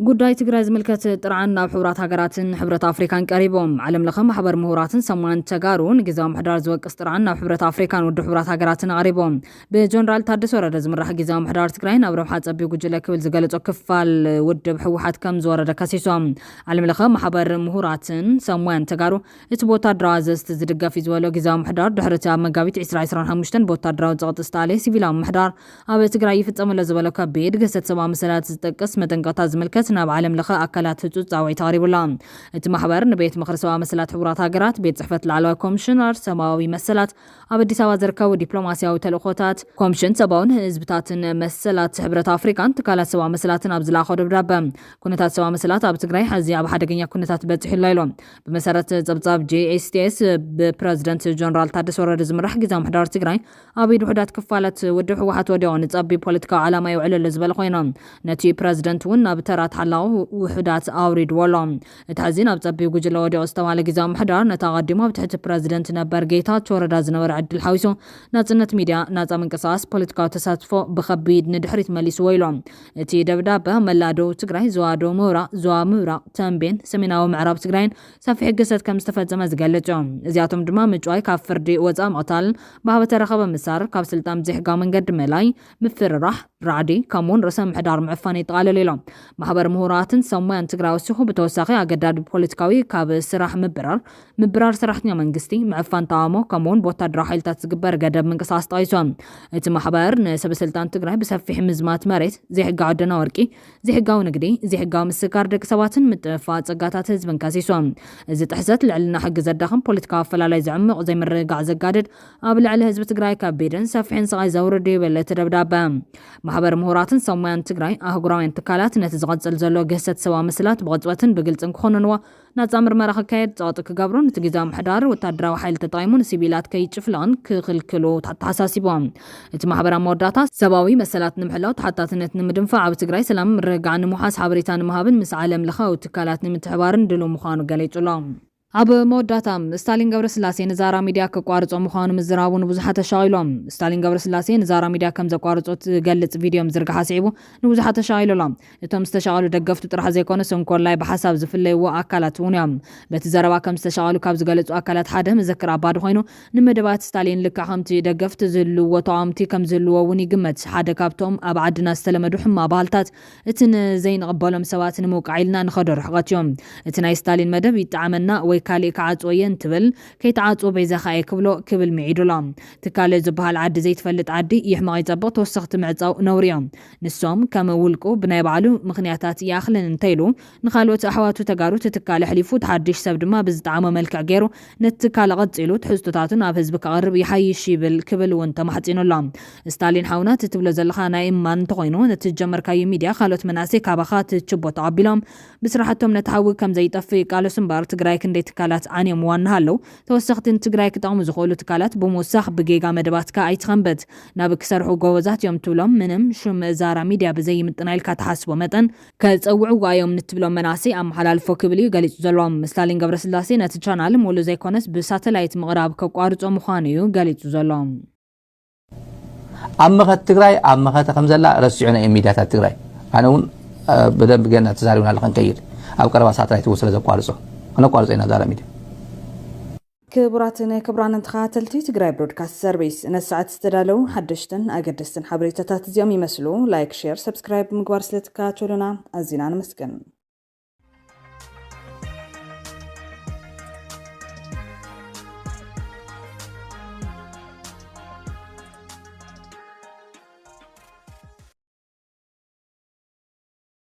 Speaker 1: ጉዳይ ትግራይ ዝምልከት ጥርዓን ናብ ሕብራት ሃገራትን ሕብረት አፍሪካን ቀሪቦም ዓለም ለኸ ማሕበር ምሁራትን ሰማን ተጋሩን ጊዜያዊ ምሕዳር ዝወቅስ ጥርዓን ናብ ሕብረት አፍሪካን ወዲ ሕብራት ሃገራትን ቀሪቦም ብጀነራል ታደሰ ወረደ ዝምራሕ ጊዜያዊ ምሕዳር ትግራይን ኣብ ረብሓ ፀቢብ ጉጅለ ክብል ዝገለጾ ክፋል ውድብ ሕወሓት ከም ዝወረደ ከሲሶም ዓለም ለኸ ማሕበር ምሁራትን ሰማን ተጋሩ እቲ ወታደራዊ ዘስት ዝድገፍ ዝበሎ ጊዜያዊ ምሕዳር ድሕሪ ኣብ መጋቢት 2025 በወታደራዊ ፀቕጢ ዝተኣለየ ሲቪላዊ ምሕዳር ኣብ ትግራይ ይፍጸመሎ ዝበሎ ከቢድ ገሰት ሰብኣዊ መሰላት ዝጠቅስ መጠንቀቕታ ዝምልከት ዝምልከት ናብ ዓለም ለኸ ኣካላት ህጹጽ ጻውዒት ኣቕሪቡላ እቲ ማሕበር ንቤት ምክሪ ሰብኣዊ መሰላት ሕቡራት ሃገራት ቤት ጽሕፈት ላዕለዋይ ኮሚሽነር ሰብኣዊ መሰላት ኣብ ኣዲስ ኣበባ ዝርከቡ ዲፕሎማስያዊ ተልእኾታት ኮሚሽን ሰብኣውን ህዝብታትን መሰላት ሕብረት ኣፍሪካን ትካላት ሰብኣዊ መሰላትን ኣብ ዝለኣኾ ደብዳበ ኩነታት ሰብኣዊ መሰላት ኣብ ትግራይ ሕዚ ኣብ ሓደገኛ ኩነታት በፂሑ ኣሎ ኢሎም ብመሰረት ጸብጻብ JSTS ብፕረዚደንት ጀነራል ታደሰ ወረደ ዝምራሕ ጊዜያዊ ምሕዳር ትግራይ ኣብ ኢድ ውሕዳት ክፋላት ውድብ ሕወሓት ወዲቑ ንጸቢ ፖለቲካዊ ዓላማ ይውዕል ኣሎ ዝበለ ኮይኖም ነቲ ፕረዚደንት እውን ናብ ተራት ሓላዊ ውሕዳት ኣውሪድዎ ኣሎ እቲ ሕዚ ናብ ጸቢ ጉጅለ ወዲቑ ዝተባሃለ ጊዜያዊ ምሕዳር ነታ ቀዲሞ ኣብ ትሕቲ ፕረዚደንት ነበር ጌታቸው ረዳ ዝነበረ ዕድል ሓዊሱ ናጽነት ሚድያ ናጻ ምንቅስቓስ ፖለቲካዊ ተሳትፎ ብኸቢድ ንድሕሪት መሊስዎ ኢሎም እቲ ደብዳበ መላዶ ትግራይ ዞዋዶ ምብራቕ ዞባ ምብራቕ ተንቤን ሰሜናዊ ምዕራብ ትግራይን ሰፊሕ ግሰት ከም ዝተፈጸመ ዝገልጽ እዮም እዚኣቶም ድማ ምጭዋይ ካብ ፍርዲ ወፃእ ምቕታል ባህበ ተረኸበ ምሳር ካብ ስልጣን ብዘይሕጋዊ መንገዲ መላይ ምፍርራሕ ራዕዲ ከምኡውን ርእሰ ምሕዳር ምዕፋን ይጠቓለሉ ኢሎም ማሕበር ምሁራትን ሰሙያን ትግራይ ወሲኹ ብተወሳኺ ኣገዳዲ ፖለቲካዊ ካብ ስራሕ ምብራር ሰራሕተኛ መንግስቲ ምዕፋን ተቃውሞ ከምኡውን ብወታደራዊ ሓይልታት ዝግበር ገደብ ምንቅስቓስ ጠቒሶም እቲ ማሕበር ንሰበስልጣን ትግራይ ብሰፊሕ ምዝማት መሬት ዘይሕጋዊ ዕደና ወርቂ ዘይሕጋዊ ንግዲ ዘይሕጋዊ ምስካር ደቂ ሰባትን ምጥፋእ ጸጋታት ህዝብን ከሲሶም እዚ ጥሕሰት ልዕልና ሕጊ ዘዳኽም ፖለቲካዊ ኣፈላላይ ዘዕምቕ ዘይምርግጋዕ ዘጋድድ ኣብ ልዕሊ ህዝቢ ትግራይ ከቢድን ሰፊሕን ስቓይ ዘውርድ ይብል እቲ ደብዳበ ማሕበር ምሁራትን ሰሙያን ትግራይ ኣህጉራውያን ትካላት ነቲ ዝቐጽል ዘሎ ግህሰት ሰብኣዊ ምስላት ብቕፅበትን ብግልጽን ክኾንንዎ ናጻ ምርመራ ክካየድ ጸቕጢ ክገብሩን እቲ ጊዜያዊ ምሕዳር ወታደራዊ ሓይሊ ተጠቒሙ ንሲቪላት ከይጭፍልቕን ክኽልክሉ ተሓሳሲቦም እቲ ማሕበራዊ መወዳእታ ሰብኣዊ መሰላት ንምሕላው ተሓታትነት ንምድንፋዕ ኣብ ትግራይ ሰላም ምርግጋዕ ንምሓዝ ሓበሬታ ንምሃብን ምስ ዓለም ለኻዊ ትካላት ንምትሕባርን ድሉው ምዃኑ ገሊጹሎም ኣብ መወዳእታ ስታሊን ገብረስላሴ ንዛራ ሚድያ ከቋርጾ ምዃኑ ምዝራቡ ንብዙሓት ተሻቒሎም ስታሊን ገብረስላሴ ንዛራ ሚድያ ከም ዘቋርጾ ዝገልጽ ቪድዮ ምዝርጋሕ ኣስዒቡ ንብዙሓት ተሻቒሎም እቶም ዝተሻቐሉ ደገፍቲ ጥራሕ ዘይኮነስ እንኮላይ ብሓሳብ ዝፍለይዎ ኣካላት እውን እዮም በቲ ዘረባ ከም ዝተሻቐሉ ካብ ዝገለጹ ኣካላት ሓደ መዘክር ኣባዲ ኮይኑ ንመደባት ስታሊን ልክዕ ከምቲ ደገፍቲ ዝህልውዎ ተቃውምቲ ከም ዝህልዎ እውን ይግመት ሓደ ካብቶም ኣብ ዓድና ዝተለመዱ ሕማቕ ባህልታት እቲ ንዘይንቕበሎም ሰባት ንምውቃዕ ኢልና ንኸዶ ርሕቐት እዮም እቲ ናይ ስታሊን መደብ ይጠዓመና ወይ ካሊእ ከዓጽወየን ትብል ከይተዓጽዎ ቤዛኻ ክብሎ ክብል ሚዒዱሎም ትካል ዝበሃል ዓዲ ዘይትፈልጥ ዓዲ ይሕማቕ ይጸብቕ ተወሰኽቲ ምዕጻው ነውሪ እዮም ንሶም ከም ውልቁ ብናይ ባዕሉ ምኽንያታት ይኣኽልን እንተይሉ ንኻልኦት ኣሕዋቱ ተጋሩ ትካል ሕሊፉ ተሓድሽ ሰብ ድማ ብዝጠዓመ መልክዕ ገይሩ ነቲ ትካል ቐጺሉ ትሕዝቶታቱን ኣብ ህዝቢ ከቕርብ ይሓይሽ ይብል ክብል እውን ተማሕጺኑሎም ስታሊን ሓውና ትብሎ ዘለኻ ናይ እማን እንተኾይኑ ነቲ ጀመርካዮ ሚድያ ካልኦት መናእሰይ ካባኻ ትችቦ ተቐቢሎም ብስራሕቶም ነቲ ሓዊ ከም ዘይጠፍእ ቃለሱ እምበር ትግራይ ክንደይ ትካላት ዓንዮም ዋናሃለው ተወሰኽትን ትግራይ ክጠቕሙ ዝኽእሉ ትካላት ብምውሳኽ ብጌጋ መደባትካ ኣይትኸንበት ናብ ክሰርሑ ጎበዛት እዮም ትብሎም ምንም ሹም ዛራ ሚድያ ብዘይምጥና ኢልካ ተሓስቦ መጠን ከፀውዑ እዮም ንትብሎም መናእሰይ ኣመሓላልፎ ክብል እዩ ገሊጹ ዘሎም ስታሊን ገብረስላሴ ነቲ ቻናል ሙሉእ ዘይኮነስ ብሳተላይት ምቕራብ ከቋርጾ ምዃኑ እዩ ገሊጹ ዘሎም
Speaker 9: ኣብ መኸት ትግራይ ኣብ መኸት ከም ዘላ ረሲዑና ሚድያታት ትግራይ ኣነ እውን በደንብ ገና ተዛሪብና ለኸንከይድ ኣብ ቀረባ ሳተላይት ወስለ ዘቋርጾ أنا قارئ إن هذا ميديا.
Speaker 1: كبراتنا كبران تخاتلت تجري برودكاست سيرفيس أنا الساعات استدلوا حدشتن أقدستن حبريتات زيوم يمسلو لايك شير سبسكرايب مقبرسلتك كاتولنا الزينان مسكن.